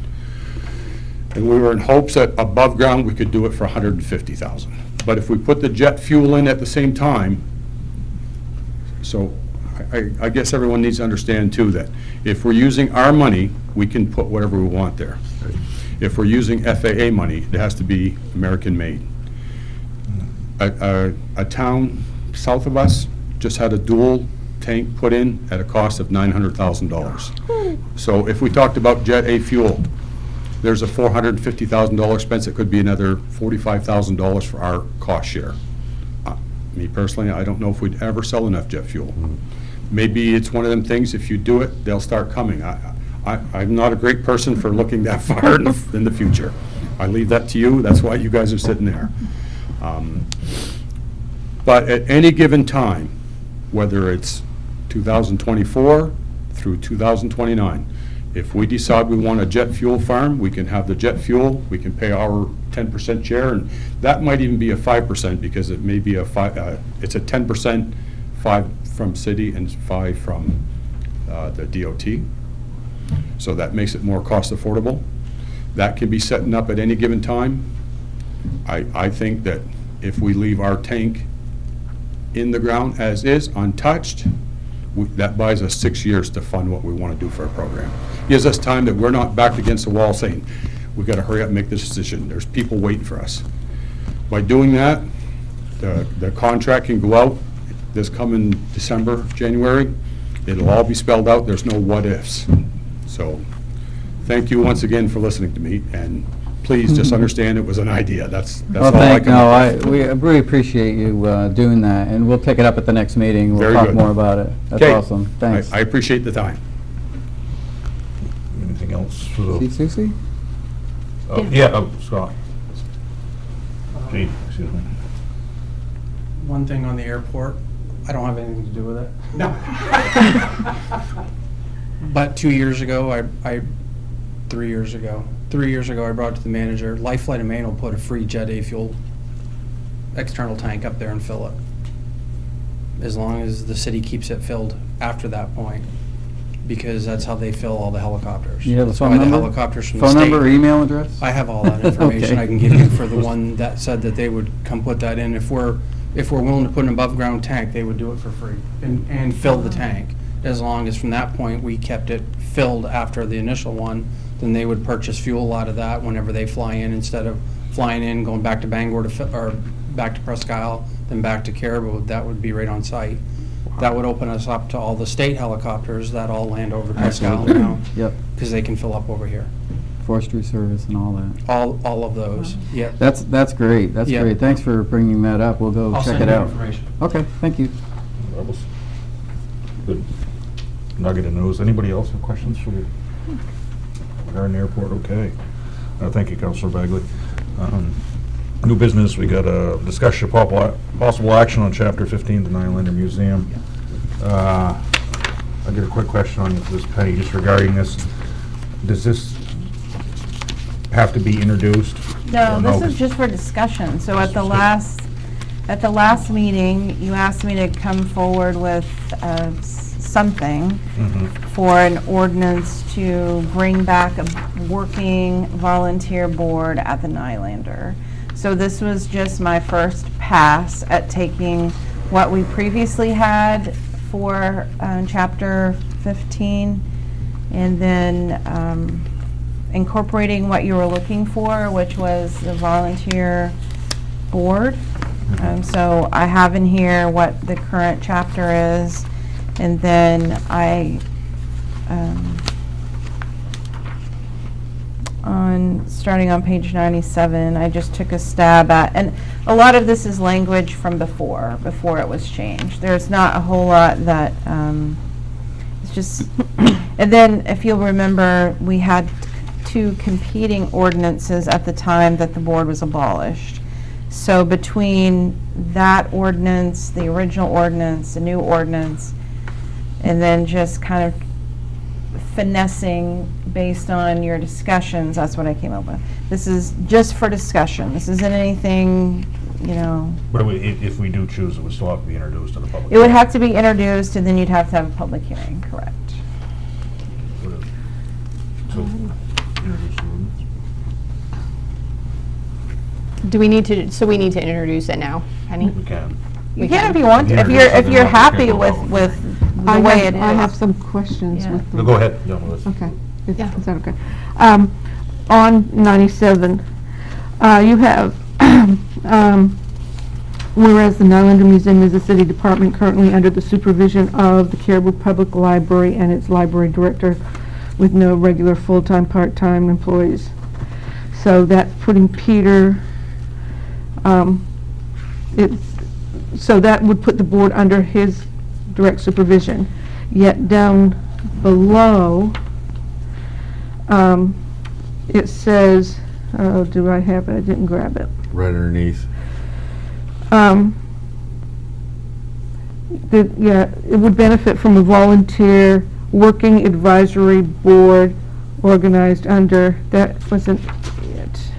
and we were in hopes that above ground, we could do it for $150,000. But if we put the jet fuel in at the same time, so I guess everyone needs to understand too that if we're using our money, we can put whatever we want there. If we're using FAA money, it has to be American-made. A town south of us just had a dual tank put in at a cost of $900,000. So if we talked about Jet A fuel, there's a $450,000 expense. It could be another $45,000 for our cost share. Me personally, I don't know if we'd ever sell enough jet fuel. Maybe it's one of them things, if you do it, they'll start coming. I'm not a great person for looking that far in the future. I leave that to you. That's why you guys are sitting there. But at any given time, whether it's 2024 through 2029, if we decide we want a jet fuel farm, we can have the jet fuel, we can pay our 10% share, and that might even be a 5% because it may be it's a 10%, 5 from city and 5 from the DOT. So that makes it more cost affordable. That can be setting up at any given time. I think that if we leave our tank in the ground as is, untouched, that buys us 6 years to fund what we want to do for our program. Gives us time that we're not backed against the wall saying, we've got to hurry up and make this decision. There's people waiting for us. By doing that, the contract can go out this coming December, January. It'll all be spelled out. There's no what-ifs. So thank you once again for listening to me, and please just understand it was an idea. That's all I can. We really appreciate you doing that, and we'll take it up at the next meeting. We'll Very talk good. more about it. That's Okay. awesome. Thanks. I appreciate the time. Anything else? See, Susie? Scott. Gene, excuse me. One thing on the airport, I don't have anything to do with it. No. But 2 years ago, 3 years ago, I brought it to the manager, Life Flight and Maine will put a free Jet A fuel external tank up there and fill it. As long as the city keeps it filled after that point, because that's how they fill all the helicopters. You have a That's phone why number? the helicopters from the Phone state. number, email address? I have all that information Okay. I can give you for the one that said that they would come put that in. If we're willing to put an above-ground tank, they would do it for free and fill the tank. As long as from that point, we kept it filled after the initial one, then they would purchase fuel out of that whenever they fly in, instead of flying in, going back to Bangor or back to Presque Isle, then back to Caribou. That would be right on site. That would open us up to all the state helicopters that all land over Presque Isle Absolutely. now. Yep. Because they can fill up over here. Forestry Service and all that. All of those, yeah. That's great, that's Yeah. great. Thanks for bringing that up. We'll go I'll check send it you out. information. Okay, thank you. That was good nugget of news. Anybody else have questions for the Garden Airport? Okay. Thank you, Councilor Bagley. New business, we got a discussion of possible action on Chapter 15, the Nylander Museum. I get a quick question on this, Penny, just regarding this. Does this have to be introduced? No, Or this is just for discussion. So at the last meeting, you asked me to come forward with something for an ordinance to bring back a working volunteer board at the Nylander. So this was just my first pass at taking what we previously had for Chapter 15 and then incorporating what you were looking for, which was the volunteer board. So I have in here what the current chapter is, and then starting on page 97, I just took a stab at, and a lot of this is language from before it was changed. There's not a whole lot that, it's just, and then if you'll remember, we had two competing ordinances at the time that the board was abolished. So between that ordinance, the original ordinance, the new ordinance, and then just kind of finessing based on your discussions, that's what I came up with. This is just for discussion. This isn't anything, you know. But if we do choose, it would still have to be introduced to the public. It would have to be introduced, and then you'd have to have a public hearing, correct? So, introduce the ordinance. Do we need to, so we need to introduce it now, Penny? We can. You can if you want to, if you're happy with the way it is. I have some questions Yeah. with No, the... go ahead. No, let's- Okay. Is that okay? On 97, you have, whereas the Nylander Museum is a city department currently under the supervision of the Caribou Public Library and its library director with no regular full-time, part-time employees. So that's putting Peter, so that would put the board under his direct supervision. Yet down below, it says, oh, do I have it? I didn't grab it. Right underneath. It would benefit from a volunteer working advisory board organized under, that wasn't it.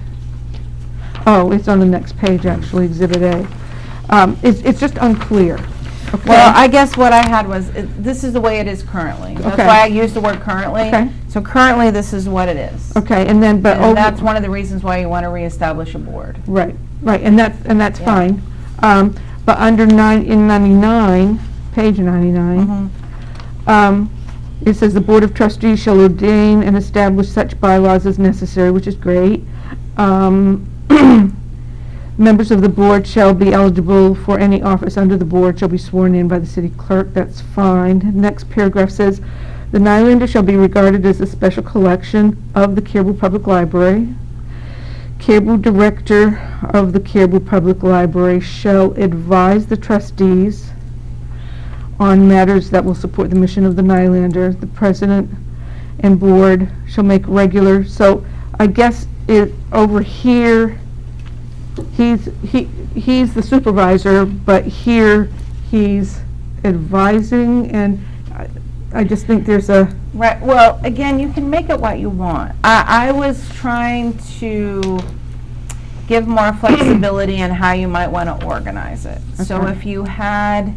Oh, it's on the next page, actually, Exhibit A. It's just unclear. Okay. Well, I guess what I had was, this is the way it is currently. That's Okay. why I used the word currently. Okay. So currently, this is what it is. Okay, and then, but... And that's one of the reasons why you want to reestablish a board. Right, and that's Yeah. fine. But under in 99, page 99, it says the Board of Trustees shall ordain and establish such bylaws as necessary, which is great. Members of the board shall be eligible for any office under the board, shall be sworn in by the city clerk, that's fine. Next paragraph says, the Nylander shall be regarded as a special collection of the Caribou Public Library. Caribou Director of the Caribou Public Library shall advise the trustees on matters that will support the mission of the Nylander. The president and board shall make regular, so I guess over here, he's the supervisor, but here he's advising, and I just think there's a, Right, well, again, you can make it what you want. I was trying to give more flexibility in how you might want to organize it. So Okay. if you had,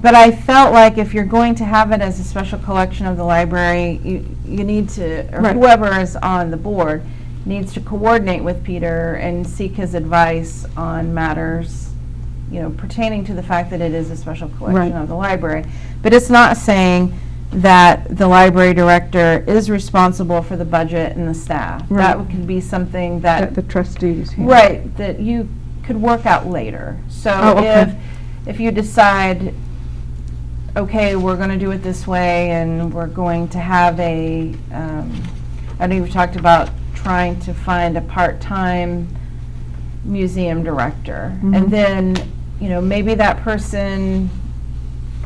but I felt like if you're going to have it as a special collection of the library, you need to, or Right. whoever is on the board needs to coordinate with Peter and seek his advice on matters, you know, pertaining to the fact that it is a special collection Right. of the library. But it's not saying that the library director is responsible for the budget and the staff. Right. That could be something that the trustees. handle. right, that you could work out later. So Oh, okay. if you decide, okay, we're going to do it this way, and we're going to have a, I know you've talked about trying to find a part-time museum director. Mhm. And then, you know, maybe that person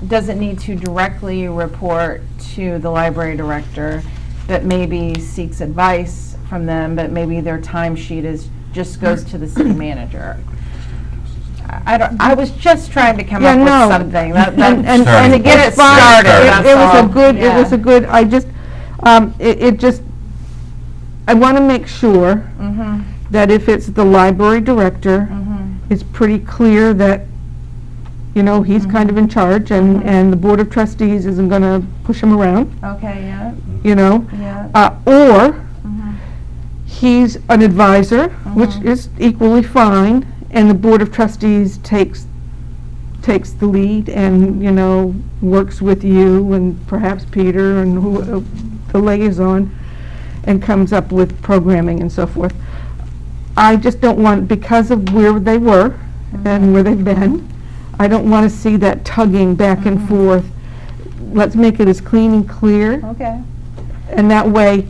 doesn't need to directly report to the library director, but maybe seeks advice from them, but maybe their timesheet just goes to the city manager. I was just trying to come Yeah, up no. with something, And to get it it's fine. started, It was that's a all. good, it was Yeah. a good, I just, it just, I want to make sure Mhm, that if it's the library director, mhm. it's pretty clear that, you know, he's kind of in charge, and the Board of Trustees isn't going to push him around, Okay, yeah, you know? yeah. Or Mhm. he's an advisor, which is equally fine, and the Board of Trustees takes the lead and, you know, works with you and perhaps Peter and who, the liaison, and comes up with programming and so forth. I just don't want, because of where they were and where they've been, I don't want to see that tugging back and forth. Let's make it as clean and clear, Okay. and that way,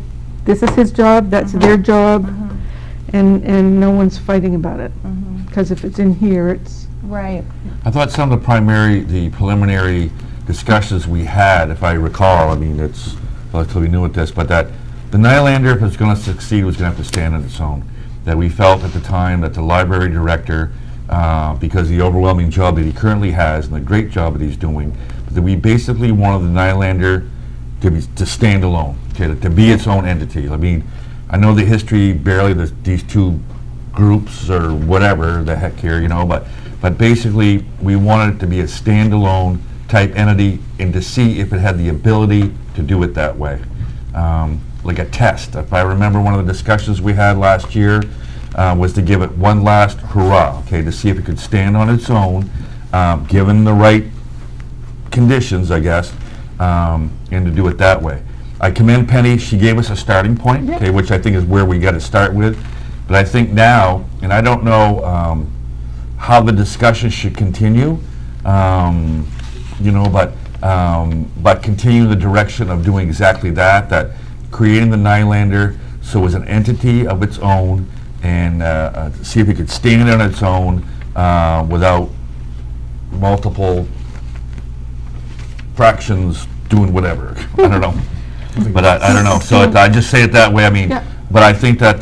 this is his job, that's their job, and no one's fighting about it. Because if it's in here, it's, Right. I thought some of the preliminary discussions we had, if I recall, I mean, it's relatively new at this, but that the Nylander, if it's going to succeed, was going to have to stand on its own. That we felt at the time that the library director, because of the overwhelming job that he currently has and the great job that he's doing, that we basically wanted the Nylander to stand alone, okay, to be its own entity. I mean, I know the history barely, these two groups or whatever the heck here, you know, but basically we wanted it to be a standalone type entity and to see if it had the ability to do it that way. Like a test. If I remember, one of the discussions we had last year was to give it one last hurrah, okay, to see if it could stand on its own, given the right conditions, I guess, and to do it that way. I commend Penny. She gave us a starting point, okay, which I think is where we got to start with. But I think now, and I don't know how the discussion should continue, you know, but continue the direction of doing exactly that, that creating the Nylander so as an entity of its own, and see if it could stand on its own without multiple fractions doing whatever. I don't know. But I don't know. So I just say it that way. I mean, Yeah. but I think that,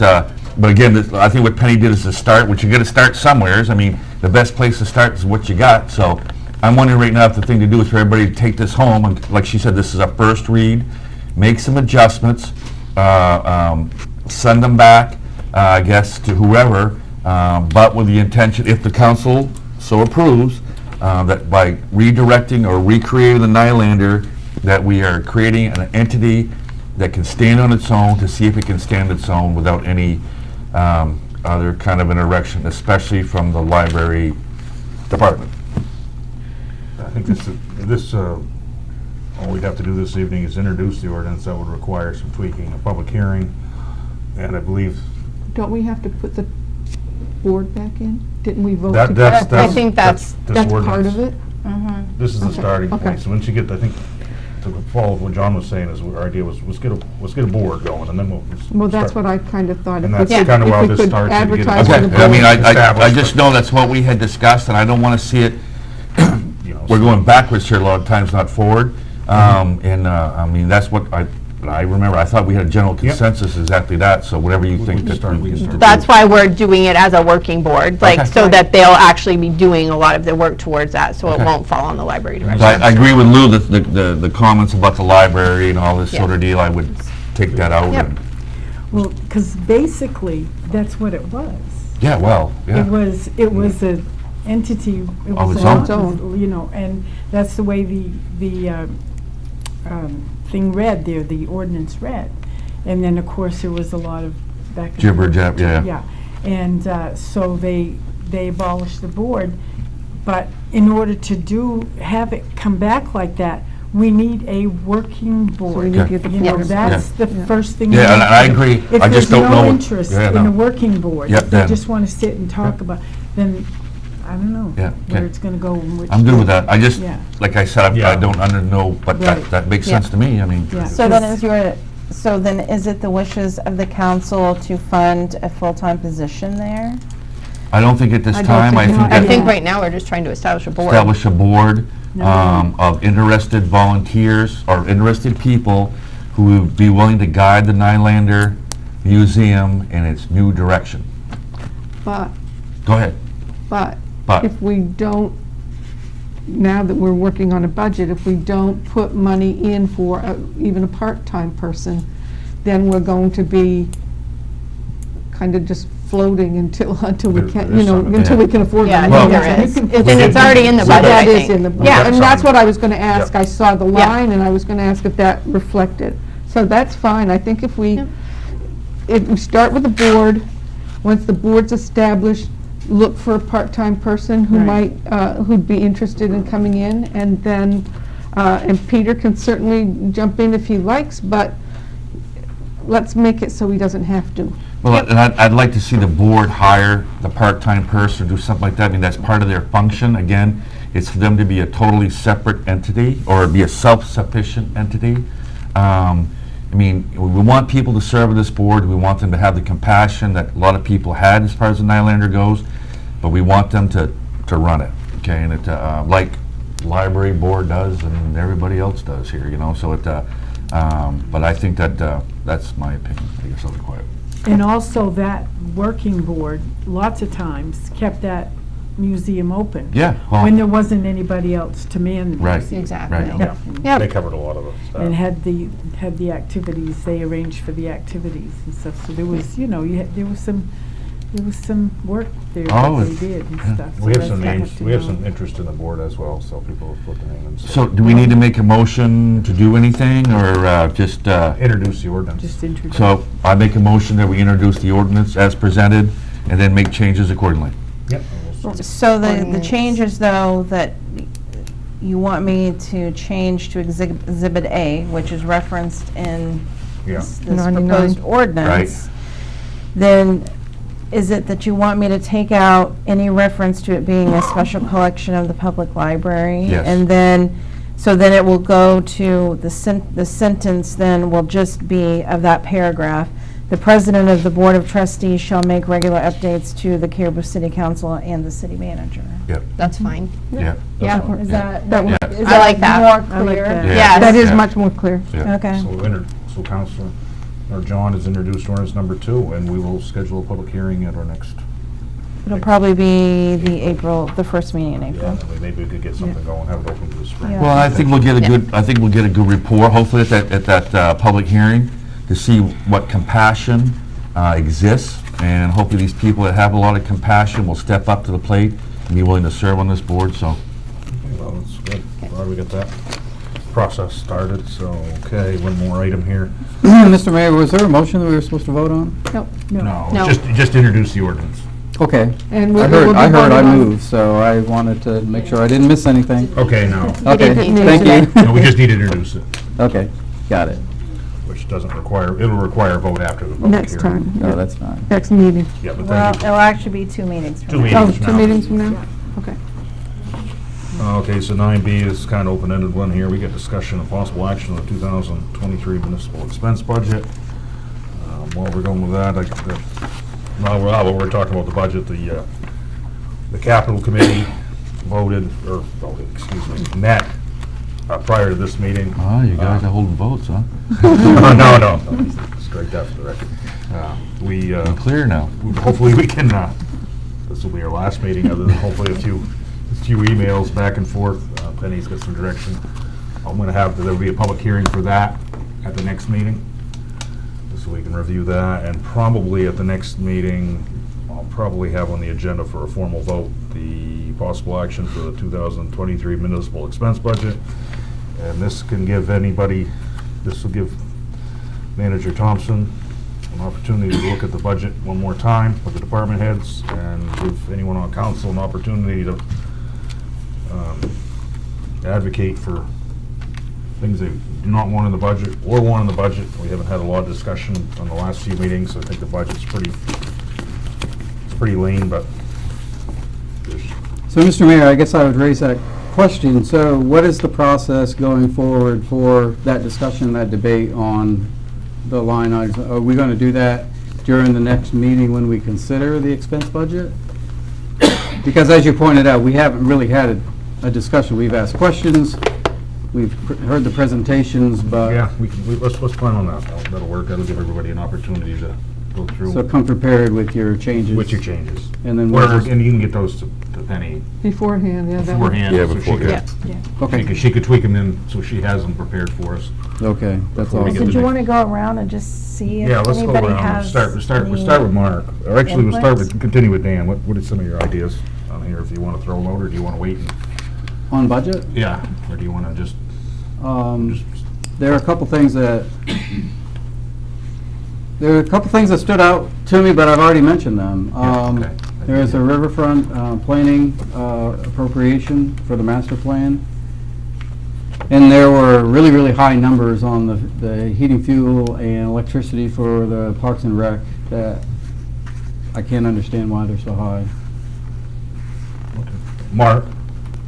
but again, I think what Penny did is to start, which you got to start somewheres. I mean, the best place to start is what you got. So I'm wondering right now if the thing to do is for everybody to take this home, and like she said, this is a first read, make some adjustments, send them back, I guess, to whoever, but with the intention, if the council so approves, that by redirecting or recreating the Nylander, that we are creating an entity that can stand on its own, to see if it can stand its own without any other kind of an erection, especially from the library department. I think all we'd have to do this evening is introduce the ordinance. That would require some tweaking, a public hearing, and I believe don't we have to put the board back in? Didn't we vote? to- I think that's this part ordinance. of it? This is the Okay. starting Okay. point. So once you get, I think, to follow what John was saying, is our idea was, let's get a board going, and then we'll. Well, that's start. what I kind of thought. And If we that's could- kinda if why we this could starts to get advertise for the Okay, I mean, board. I just know that's what we had discussed, and I don't want to see it, You know, we're going backwards here a lot of times, not forward. And, I mean, that's what But I remember, I thought we had a general consensus exactly that, so whatever you think that we need to do. That's why we're doing it as a working board, like, Okay. so that they'll actually be doing a lot of the work towards that, so it Okay. won't fall on the library So director. I agree with Lou, that the comments about the library and all this sort of deal, I would take that out. Yep. and- Well, because basically, that's what it was. Yeah, well, yeah. It was an entity, it Of was its a own. lot, you know, and that's the way the thing read there, the ordinance read. And then, of course, there was a lot of back and Jibber forth. jab, yeah. Yeah, and so they abolished the board, but in order to have it come back like that, we need a working board. we need to get the You know, board. that's the first thing. Yeah, we and need I to do. agree. I just don't know If there's no what- interest yeah, in no. a working board, Yep, if they then- just want to sit and talk about, then I don't know Yeah, where okay. it's going to go and which. I'm good with that. I just, Yeah. like I said, I don't know, but Right. that makes Yeah. sense to me, I mean. Yeah. So then is it the wishes of the council to fund a full-time position there? I don't think at this I don't time, I think- think no, I that think right now, we're just trying to establish a board. establish a board No. of interested volunteers or interested people who would be willing to guide the Nylander Museum in its new direction. But, Go ahead. but But. if we don't, now that we're working on a budget, if we don't put money in for even a part-time person, then we're going to be kind of just floating until we can, you know, until we can afford Yeah, I them. think there You is. can- It's already in the budget, That I is think. in the, Yeah. and that's what I was going to ask. Yep. I saw the Yeah. line, and I was going to ask if that reflected. So that's fine. I think if we start with the board, once the board's established, look for a part-time person who Right. who'd be interested in coming in, and then, and Peter can certainly jump in if he likes, but let's make it so he doesn't have to. Well, and I'd like to see the board hire the part-time person, or do something like that. I mean, that's part of their function. Again, it's for them to be a totally separate entity, or be a self-sufficient entity. I mean, we want people to serve on this board. We want them to have the compassion that a lot of people had as far as the Nylander goes, but we want them to run it, okay? And it, like the library board does and everybody else does here, you know? So it, but I think that, that's my opinion. I guess I'll be quiet. And also that working board, lots of times, kept that museum open. Yeah, well- When there wasn't anybody else to man the Right, museum. Exactly. right. Yeah. Yeah, they covered a lot of the stuff. And had the activities, they arranged for the activities and stuff, so there was, you know, there was some work there Oh, that they it- did and yeah. stuff. so We have that's some what I names, to we have know. some interest in the board as well, so people have put their name in. So do we need to make a motion to do anything, or just, Introduce the ordinance. Just introduce. so I make a motion that we introduce the ordinance as presented, and then make changes accordingly. Yep. So the Ordinance. changes, though, that you want me to change to Exhibit A, which is referenced in Yeah. this 99. proposed ordinance, then is it that you want me to take out any reference to it being a special collection of the public library? Yes. And then, so then it will go to, the sentence then will just be of that paragraph. The president of the Board of Trustees shall make regular updates to the Caribou City Council and the city manager. Yep, That's fine. yeah. Yeah. Is Yeah. that, Yeah. is I like that that. more I like clear? that. Yeah. Yes. That is Yeah. much more clear. Yeah. Okay. So Counselor, or John has introduced ordinance number 2, and we will schedule a public hearing at our next. It'll probably be the first meeting in April. Maybe we could get something going, have it open to the spring. Yeah. Well, I think we'll get a good, I think we'll get a good report, hopefully at that public hearing, to see what compassion exists, and hopefully these people that have a lot of compassion will step up to the plate and be willing to serve on this board, so. Well, that's good. Glad we got that process started, so, okay, one more item here. Mr. Mayor, was there a motion that we were supposed to vote on? No, No. just introduce the ordinance. Okay. And I it heard, will be I voted on. moved, so I wanted to make sure I didn't miss anything. Okay, now, Okay, didn't need thank to. you. no, we just need to introduce it, Okay, got it. which doesn't require, it'll require a vote after the public Next hearing. time, No, yeah. that's fine. Next meeting. Yeah, but Well, thank you. it'll actually be 2 meetings from 2 now. meetings. Oh, 2 now. meetings from now? Okay. Okay, so 9B is kind of open-ended one here. We get discussion of possible action on the 2023 municipal expense budget. While we're going with that, while we're talking about the budget, the capital committee met prior to this meeting. Oh, you guys are holding votes, huh? No, strike that for the record. We, Clear now. hopefully we can, this will be our last meeting, other than hopefully a few emails back and forth. Penny's got some direction. I'm gonna have, there'll be a public hearing for that at the next meeting, so we can review that, and probably at the next meeting, I'll probably have on the agenda for a formal vote, the possible action for the 2023 municipal expense budget. And this can give anybody, this will give Manager Thompson an opportunity to look at the budget one more time with the department heads, and give anyone on council an opportunity to advocate for things they do not want in the budget or want in the budget. We haven't had a lot of discussion on the last few meetings, so I think the budget's pretty lean, but there's So, Mr. Mayor, I guess I would raise that question. So what is the process going forward for that discussion, that debate on the line items? Are we going to do that during the next meeting when we consider the expense budget? Because as you pointed out, we haven't really had a discussion. We've asked questions, we've heard the presentations, but... Yeah, let's plan on that. That'll work. That'll give everybody an opportunity to go through. So come prepared with your changes. With your changes. And then we'll just- And you can get those to Penny Beforehand, yeah. that would- beforehand. Yeah, so she beforehand. could- Yeah. Okay. She could tweak them in, so she has them prepared for us. Okay, that's Before all. we get Did the you next- want to go around and just see if Yeah, let's go anybody around. has We'll start any with Mark. Or actually, we'll start with, inputs? continue with Dan. What are some of your ideas on here, if you want to throw them out, or do you want to wait? On budget? Yeah, or do you want to just, There are a couple things that stood out to me, but I've already mentioned them. okay. There is a riverfront planning appropriation for the master plan. And there were really, really high numbers on the heating, fuel, and electricity for the Parks and Rec that I can't understand why they're so high. Mark,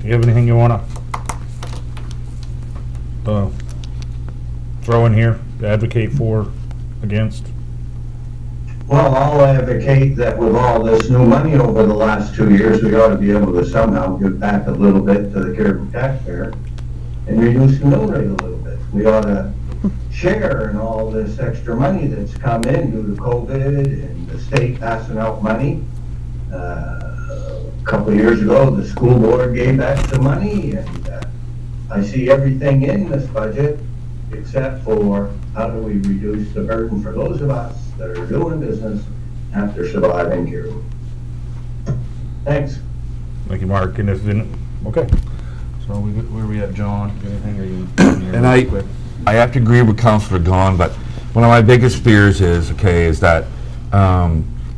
do you have anything you want to throw in here, to advocate for, against? Well, I'll advocate that with all this new money over the last 2 years, we ought to be able to somehow give back a little bit to the Caribou taxpayer and reduce the mill rate a little bit. We ought to share in all this extra money that's come in due to COVID and the state passing out money. A couple of years ago, the school board gave back some money, and I see everything in this budget except for how do we reduce the burden for those of us that are doing business after surviving Caribou. Thanks. Thank you, Mark. And if, okay. So where are we at, John? Anything, are you? And I have to agree with Councilor Gahn, but one of my biggest fears is that,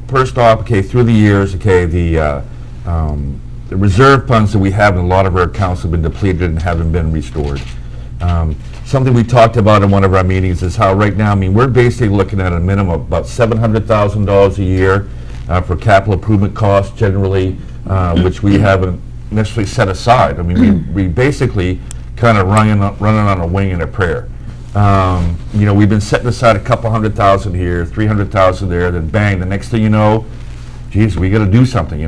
first off, through the years, the reserve funds that we have in a lot of our accounts have been depleted and haven't been restored. Something we talked about in one of our meetings is how right now, we're basically looking at a minimum of about $700,000 a year for capital improvement costs generally, which we haven't necessarily set aside. We basically kind of running on a wing and a prayer. We've been setting aside a couple $100,000 here, $300,000 there, then bang, the next thing you know, geez, we got to do something,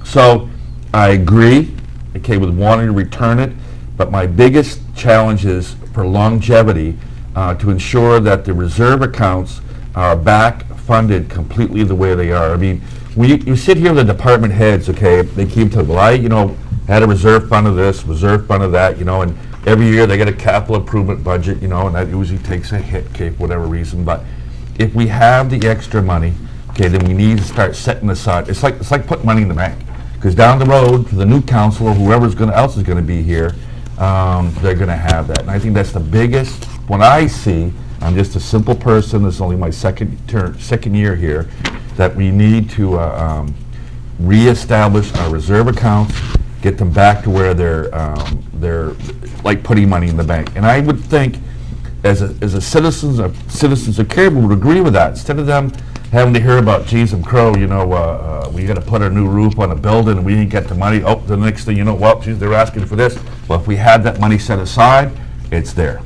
So I agree, with wanting to return it, but my biggest challenge is for longevity, to ensure that the reserve accounts are back funded completely the way they are. When you sit here with the department heads, they keep to, well, I had a reserve fund of this, reserve fund of that, and every year they get a capital improvement budget, and that usually takes a hit, for whatever reason. But if we have the extra money, then we need to start setting aside. It's like putting money in the bank, because down the road, for the new council or whoever else is going to be here, they're going to have that. And I think that's the biggest, when I see, I'm just a simple person, this is only my second year here, that we need to reestablish our reserve accounts, get them back to where they're like putting money in the bank. And I would think, as a citizens of Caribou would agree with that, instead of them having to hear about, geez, and crow, we got to put a new roof on a building and we didn't get the money. Oh, the next thing geez, they're asking for this. Well, if we had that money set aside, it's there.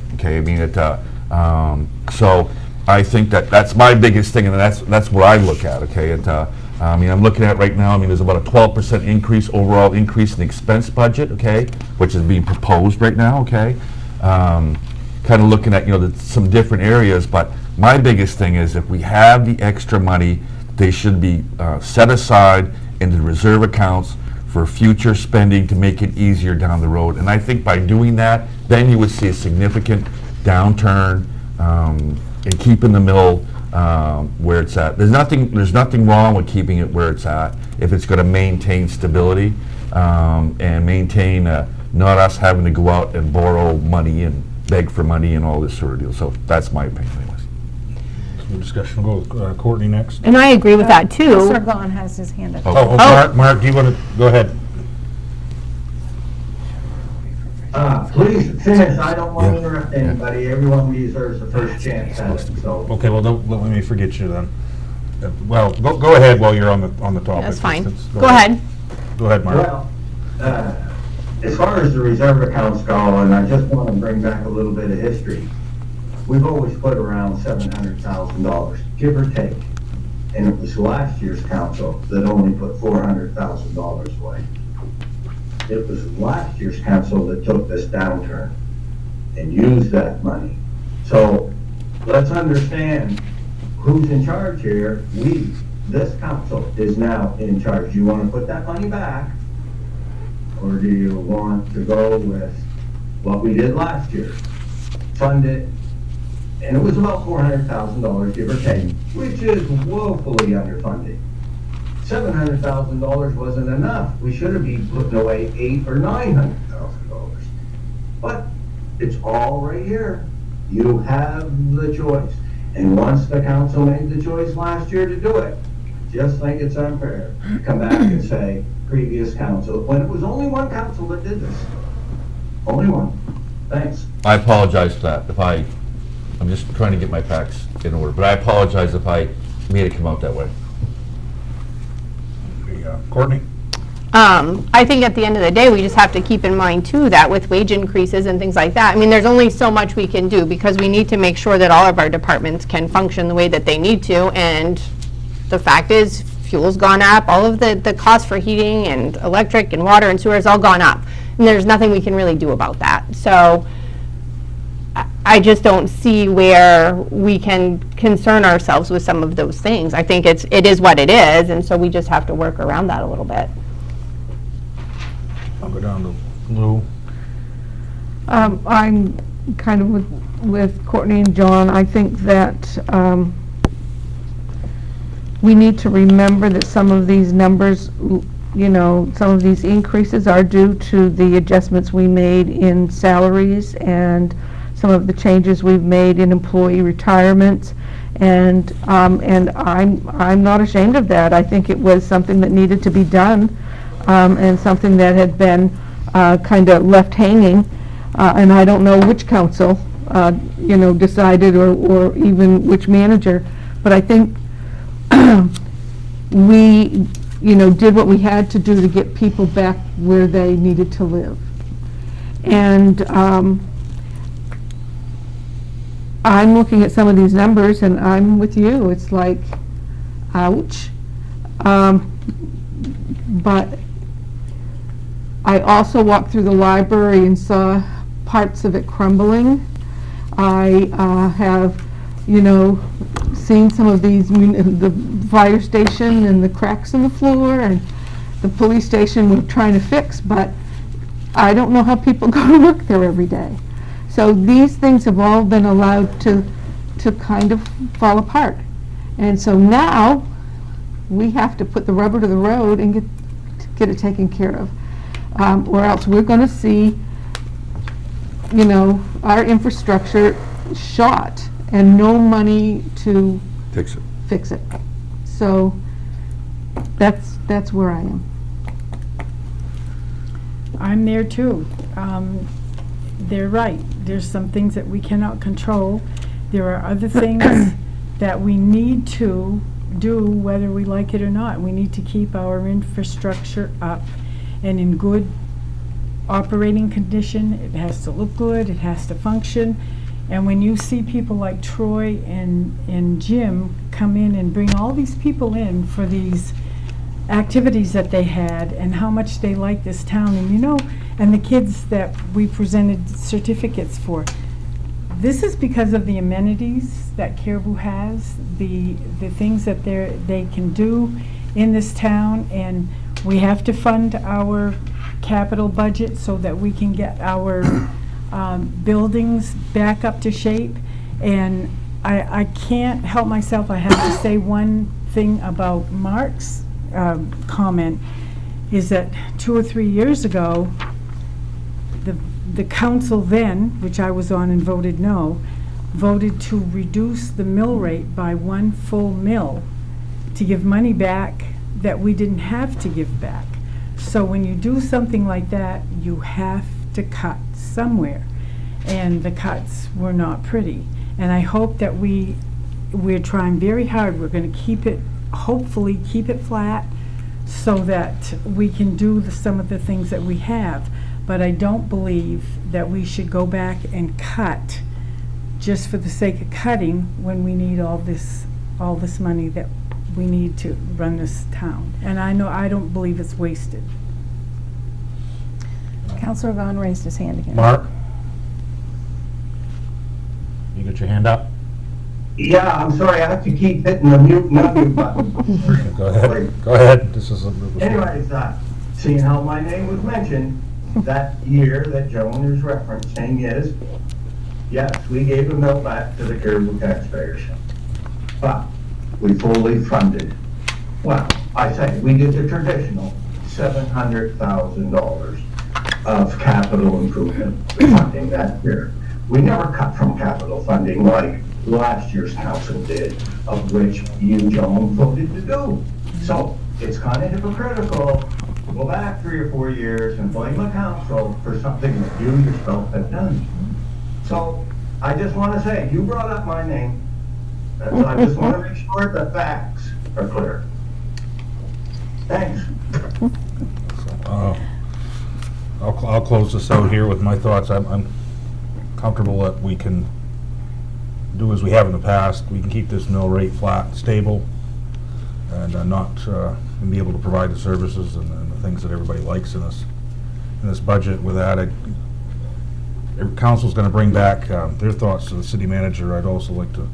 So I think that's my biggest thing, and that's what I look at. I'm looking at right now. There's about a 12% increase, overall increase in the expense budget. Which is being proposed right now. kind of looking at, some different areas, but my biggest thing is if we have the extra money, they should be set aside into the reserve accounts for future spending to make it easier down the road. And I think by doing that, then you would see a significant downturn in keeping the mill where it's at. There's nothing wrong with keeping it where it's at if it's going to maintain stability and maintain not us having to go out and borrow money and beg for money and all this sort of deal. So that's my opinion anyways. Some discussion. We'll go with Courtney next. And I agree with that too. Counselor Gahn has his hand up. Mark, do you want to, go ahead. Please finish, I don't want to interrupt anybody, everyone deserves the first chance at it, so. Okay, well, don't let me forget you then. Well, go ahead while you're on the topic. That's fine. Go ahead. Go ahead, Mark. Well, as far as the reserve accounts go, and I just want to bring back a little bit of history, we've always put around $700,000, give or take. And it was last year's council that only put $400,000 away. It was last year's council that took this downturn and used that money. So let's understand who's in charge here. This council is now in charge. You want to put that money back, or do you want to go with what we did last year? Fund it, and it was about $400,000, give or take, which is woefully underfunded. $700,000 wasn't enough. We should have been putting away $800,000 or $900,000. But it's all right here. You have the choice. And once the council made the choice last year to do it, just think it's unfair. Come back and say, previous council, when it was only one council that did this. Only one. Thanks. I apologize for that. I'm just trying to get my facts in order, but I apologize if I made it come out that way. Courtney? I think at the end of the day, we just have to keep in mind too that with wage increases and things like that, I mean, there's only so much we can do because we need to make sure that all of our departments can function the way that they need to. And the fact is, fuel's gone up, all of the costs for heating and electric and water and sewer has all gone up. And there's nothing we can really do about that. So I just don't see where we can concern ourselves with some of those things. I think it is what it is, and so we just have to work around that a little bit. I'll go down to Lou. I'm kind of with Courtney and John. I think that we need to remember that some of these numbers, some of these increases are due to the adjustments we made in salaries and some of the changes we've made in employee retirements, and I'm not ashamed of that. I think it was something that needed to be done, and something that had been kind of left hanging, and I don't know which council, decided or even which manager, but I think we, did what we had to do to get people back where they needed to live, and I'm looking at some of these numbers and I'm with you. It's like, ouch. But I also walked through the library and saw parts of it crumbling. I have, seen some of these, the fire station and the cracks in the floor, and the police station we're trying to fix, but I don't know how people go to work there every day. So these things have all been allowed to kind of fall apart. And so now we have to put the rubber to the road and get it taken care of. Or else we're going to see, our infrastructure shot and no money to fix it. So that's where I am. I'm there too. They're right. There's some things that we cannot control. There are other things that we need to do whether we like it or not. We need to keep our infrastructure up and in good operating condition. It has to look good, it has to function. And when you see people like Troy and Jim come in and bring all these people in for these activities that they had and how much they like this town, and and the kids that we presented certificates for. This is because of the amenities that Caribou has, the things that they can do in this town, and we have to fund our capital budget so that we can get our buildings back up to shape. And I can't help myself, I have to say one thing about Mark's comment, is that 2 or 3 years ago, the council then, which I was on and voted no, voted to reduce the mill rate by 1 full mill to give money back that we didn't have to give back. So when you do something like that, you have to cut somewhere. And the cuts were not pretty. And I hope that we're trying very hard. We're going to keep it, hopefully keep it flat so that we can do some of the things that we have. But I don't believe that we should go back and cut just for the sake of cutting when we need all this money that we need to run this town. And I don't believe it's wasted. Councilor Vaughn raised his hand again. Mark? You got your hand up? Yeah, I'm sorry, I have to keep hitting the mute and unmute button. Go ahead. Go ahead. This is Anyways, seeing how my name was mentioned, that year that Joan is referencing is, yes, we gave a mill back to the Caribou taxpayers. But we fully funded, well, I say, we did the traditional $700,000 of capital improvement funding that year. We never cut from capital funding like last year's council did, of which you, Joan, voted to do. So it's kind of hypocritical to go back 3 or 4 years and blame the council for something that you yourself have done. So I just want to say, you brought up my name. I just want to make sure the facts are clear. Thanks. I'll close this out here with my thoughts. I'm comfortable that we can do as we have in the past. We can keep this mill rate flat, stable, and and be able to provide the services and the things that everybody likes in this budget. With that, council's going to bring back their thoughts to the city manager. I'd also like to,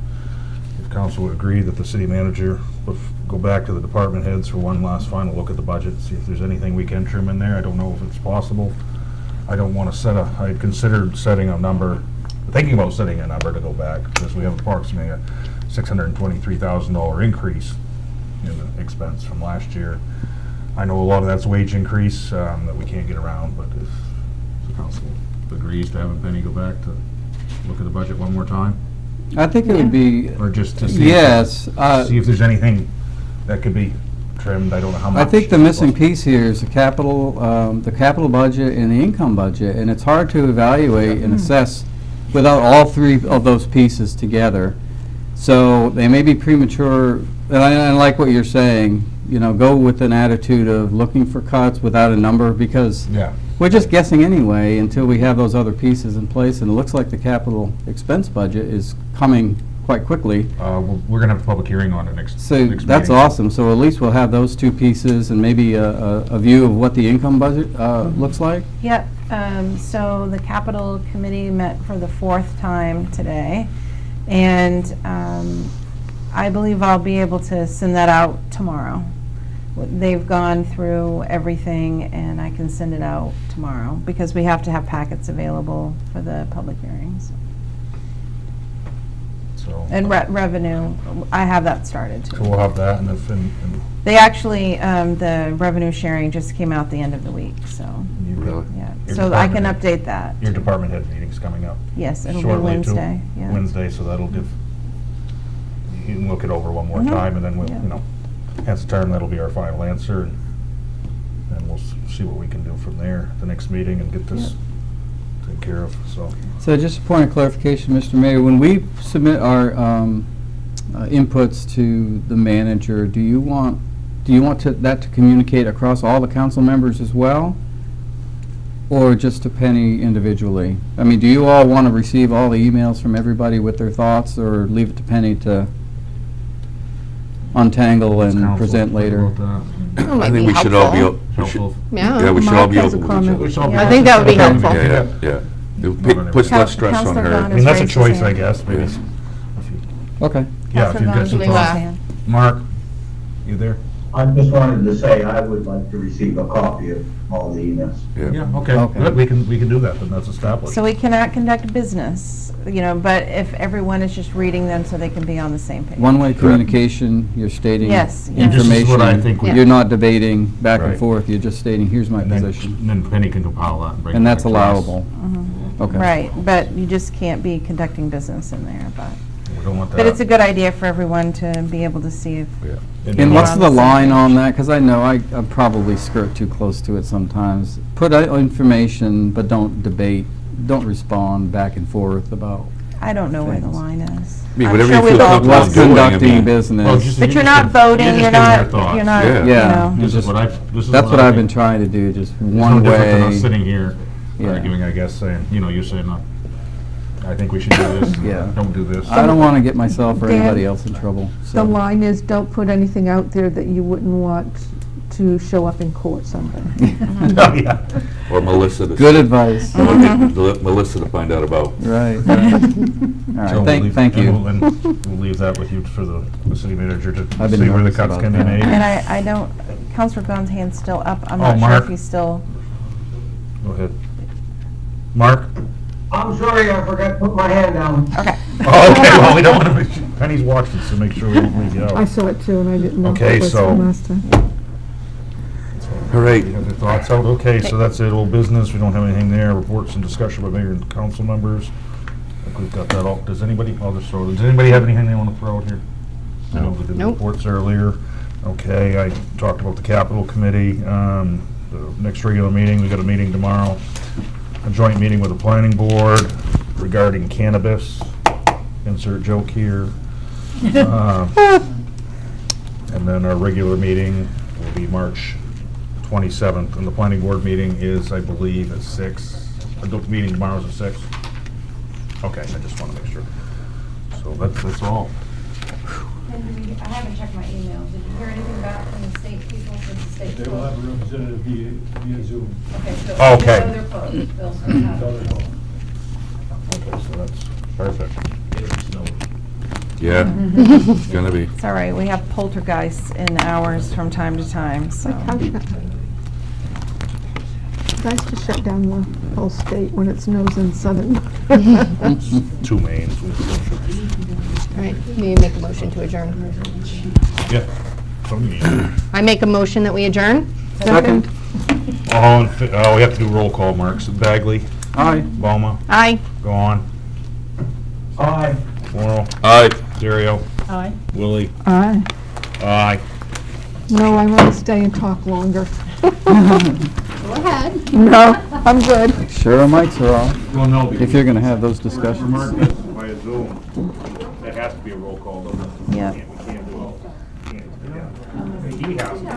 if council would agree, that the city manager would go back to the department heads for one last final look at the budget, see if there's anything we can trim in there. I don't know if it's possible. I don't want to I had considered setting a number, thinking about setting a number to go back, because we have approximately a $623,000 increase in the expense from last year. I know a lot of that's wage increase that we can't get around, but if the council agrees to have a Penny go back to look at the budget one more time? I think it would be, Or just to see, yes. see if there's anything that could be trimmed. I don't know how much. I think the missing piece here is the capital budget and the income budget, and it's hard to evaluate and assess without all three of those pieces together. So they may be premature, and I like what you're saying, you know, go with an attitude of looking for cuts without a number, because we're just guessing anyway until we have those other pieces in place, and it looks like the capital expense budget is coming quite quickly. We're going to have a public hearing on it next That's meeting. awesome. So at least we'll have those two pieces and maybe a view of what the income budget looks like. Yep. So the capital committee met for the 4th time today, and I believe I'll be able to send that out tomorrow. They've gone through everything, and I can send it out tomorrow because we have to have packets available for the public hearings. So, And revenue, I have that started too. so we'll have that, and if They actually, the revenue sharing just came out the end of the week, so. Yeah, Your so I can department update that. your department head meeting's coming up. Yes, it'll be shortly, too. Wednesday, yeah. Wednesday, so that'll give, you can look it over one more Mhm. time, and then we'll, Yeah. you know, hence the term, that'll be our final answer, and we'll see what we can do from there at the next meeting and get this taken care of, so. So just a point of clarification, Mr. Mayor, when we submit our inputs to the manager, do you want that to communicate across all the council members as well? Or just to Penny individually? I mean, do you all want to receive all the emails from everybody with their thoughts, or leave it to Penny to untangle and Council, present what later? about that? I think we should all be, Helpful. yeah, we should all be Mark has a open with each comment. other. We should all be- I think that would be Okay. helpful. Yeah. It puts less stress on Counselor her. Vaughn I mean, that's a raised his choice, I hand. guess, maybe. Okay. Yeah, if you've got some Counselor Vaughn thoughts. raised his hand. Mark, you there? I just wanted to say I would like to receive a copy of all the emails. Yeah, okay, Okay. good, we can do that, then that's established. So we cannot conduct business, but if everyone is just reading them so they can be on the same page. One-way communication, you're stating Yes, yes. And this is what I think information. we- You're not debating back and Right. forth, you're just stating, here's my And then- position. And then Penny can compile that and bring it And back that's to us. allowable. Okay. Right, but you just can't be conducting business in there, We don't want that. but it's a good idea for everyone to be able to see if. And what's on the the same line page. on that? Because I know I probably skirt too close to it sometimes. Put out information, but don't debate, don't respond back and forth about I don't know where the things. line is. I mean, I'm whatever sure you we've feel all comfortable crossed doing, it. I conducting mean- business. But you're not voting, you're not, you're not, Yeah. you Yeah. know. This is what I, this is That's what I I've been think. trying to do, just It's no one different than us way. sitting here Yeah. arguing, I guess, saying, you saying, I think we should do this. Yeah. Don't do this. I don't want to get myself or Dan, anybody else in trouble. The so. line is, don't put anything out there that you wouldn't want to show up in court someday. Oh, yeah. Or Melissa to. Good advice. Melissa to find out about. Right. All So right, we'll thank leave- thank and you. we'll leave that with you for the city manager to I've been see where the nervous cuts about can be that. made. And I don't, Counselor Vaughn's hand's still up. I'm Oh, not sure Mark. if he's still. Go ahead. Mark? I'm sorry, I forgot to put my hand down. Okay. Oh, okay, well, we don't want to, Penny's watching, so make sure we don't leave you out. I saw it too, and I didn't know if Okay, it was so- from last time. All right. You have your thoughts out? Okay, so that's it, old business, we don't have anything there, reports and discussion by mayor and council members. I think we've got that all, does anybody, I'll just throw it, does anybody have anything they want to throw out here? I know we did the Nope. reports earlier. Okay, I talked about the capital committee, the next regular meeting, we got a meeting tomorrow, a joint meeting with the planning board regarding cannabis, insert joke here. And then our regular meeting will be March 27th, and the planning board meeting is, I believe, at 6. The meeting tomorrow is at 6. Okay, I just want to make sure. So that's all. I haven't checked my email. Did you hear anything back from the state people, from the state? They will have a representative via Zoom. Okay, so. Okay. so they're closed. They'll sort it out. Okay, so that's perfect. Yeah, it's gonna be. It's all right, we have poltergeists in ours from time to time, so. Nice to shut down the whole state when it snows in southern. Two mains. All right, may I make a motion to adjourn? Yeah. Some means. I make a motion that we adjourn? Second. Oh, we have to do roll call, Marks. Bagley? Aye. Boma? Aye. Go on. Aye. Morrow? Aye. Dario? Aye. Willie? Aye. Aye. No, I want to stay and talk longer. Go ahead. No, I'm good. Sure our mics are off, Well, no, if you're going to have those discussions. Via Zoom, that has to be a roll call, doesn't it? Yeah. We can't do it. He has to.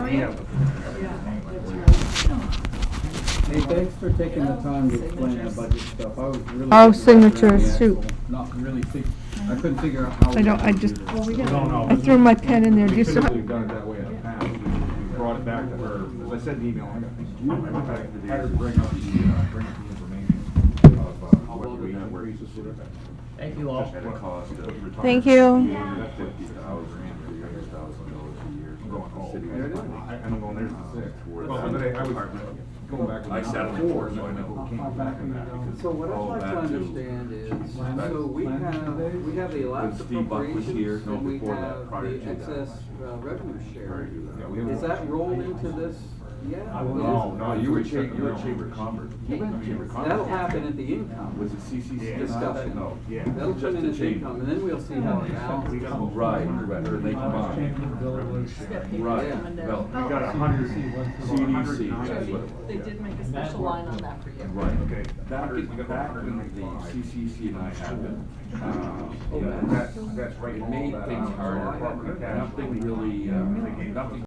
Hey, thanks for taking the time to explain the budget stuff. I was really. Oh, signatures, shoot. Not really, I couldn't figure out how. I don't, I just, No. I threw my pen in there. Do you still? Typically, we've done it that way in the past. We brought it back to her, as I said in the email, I went back to her to bring up the information of what we have, where he's just sort of. Thank you all. At a cost of retirement. Thank you. I don't know, there's the 6. Well, I was going back. I sat on 4, so I know. So what I'd like to understand is, so we have the elapsed appropriations, and we have the excess revenue share. Is that rolled into this? Yeah. No, you were Chamber of Commerce. That'll happen at the income. Was it CCC? Discussion. No, yeah. That'll come in as income, and then we'll see how it balances. Right, or they combine. Right, well, We got 100 CDC, that's what it was. They did make a special line on that for you. Right, okay. Back when the CCC and I happened, That's right. it made things harder. Nothing really, nothing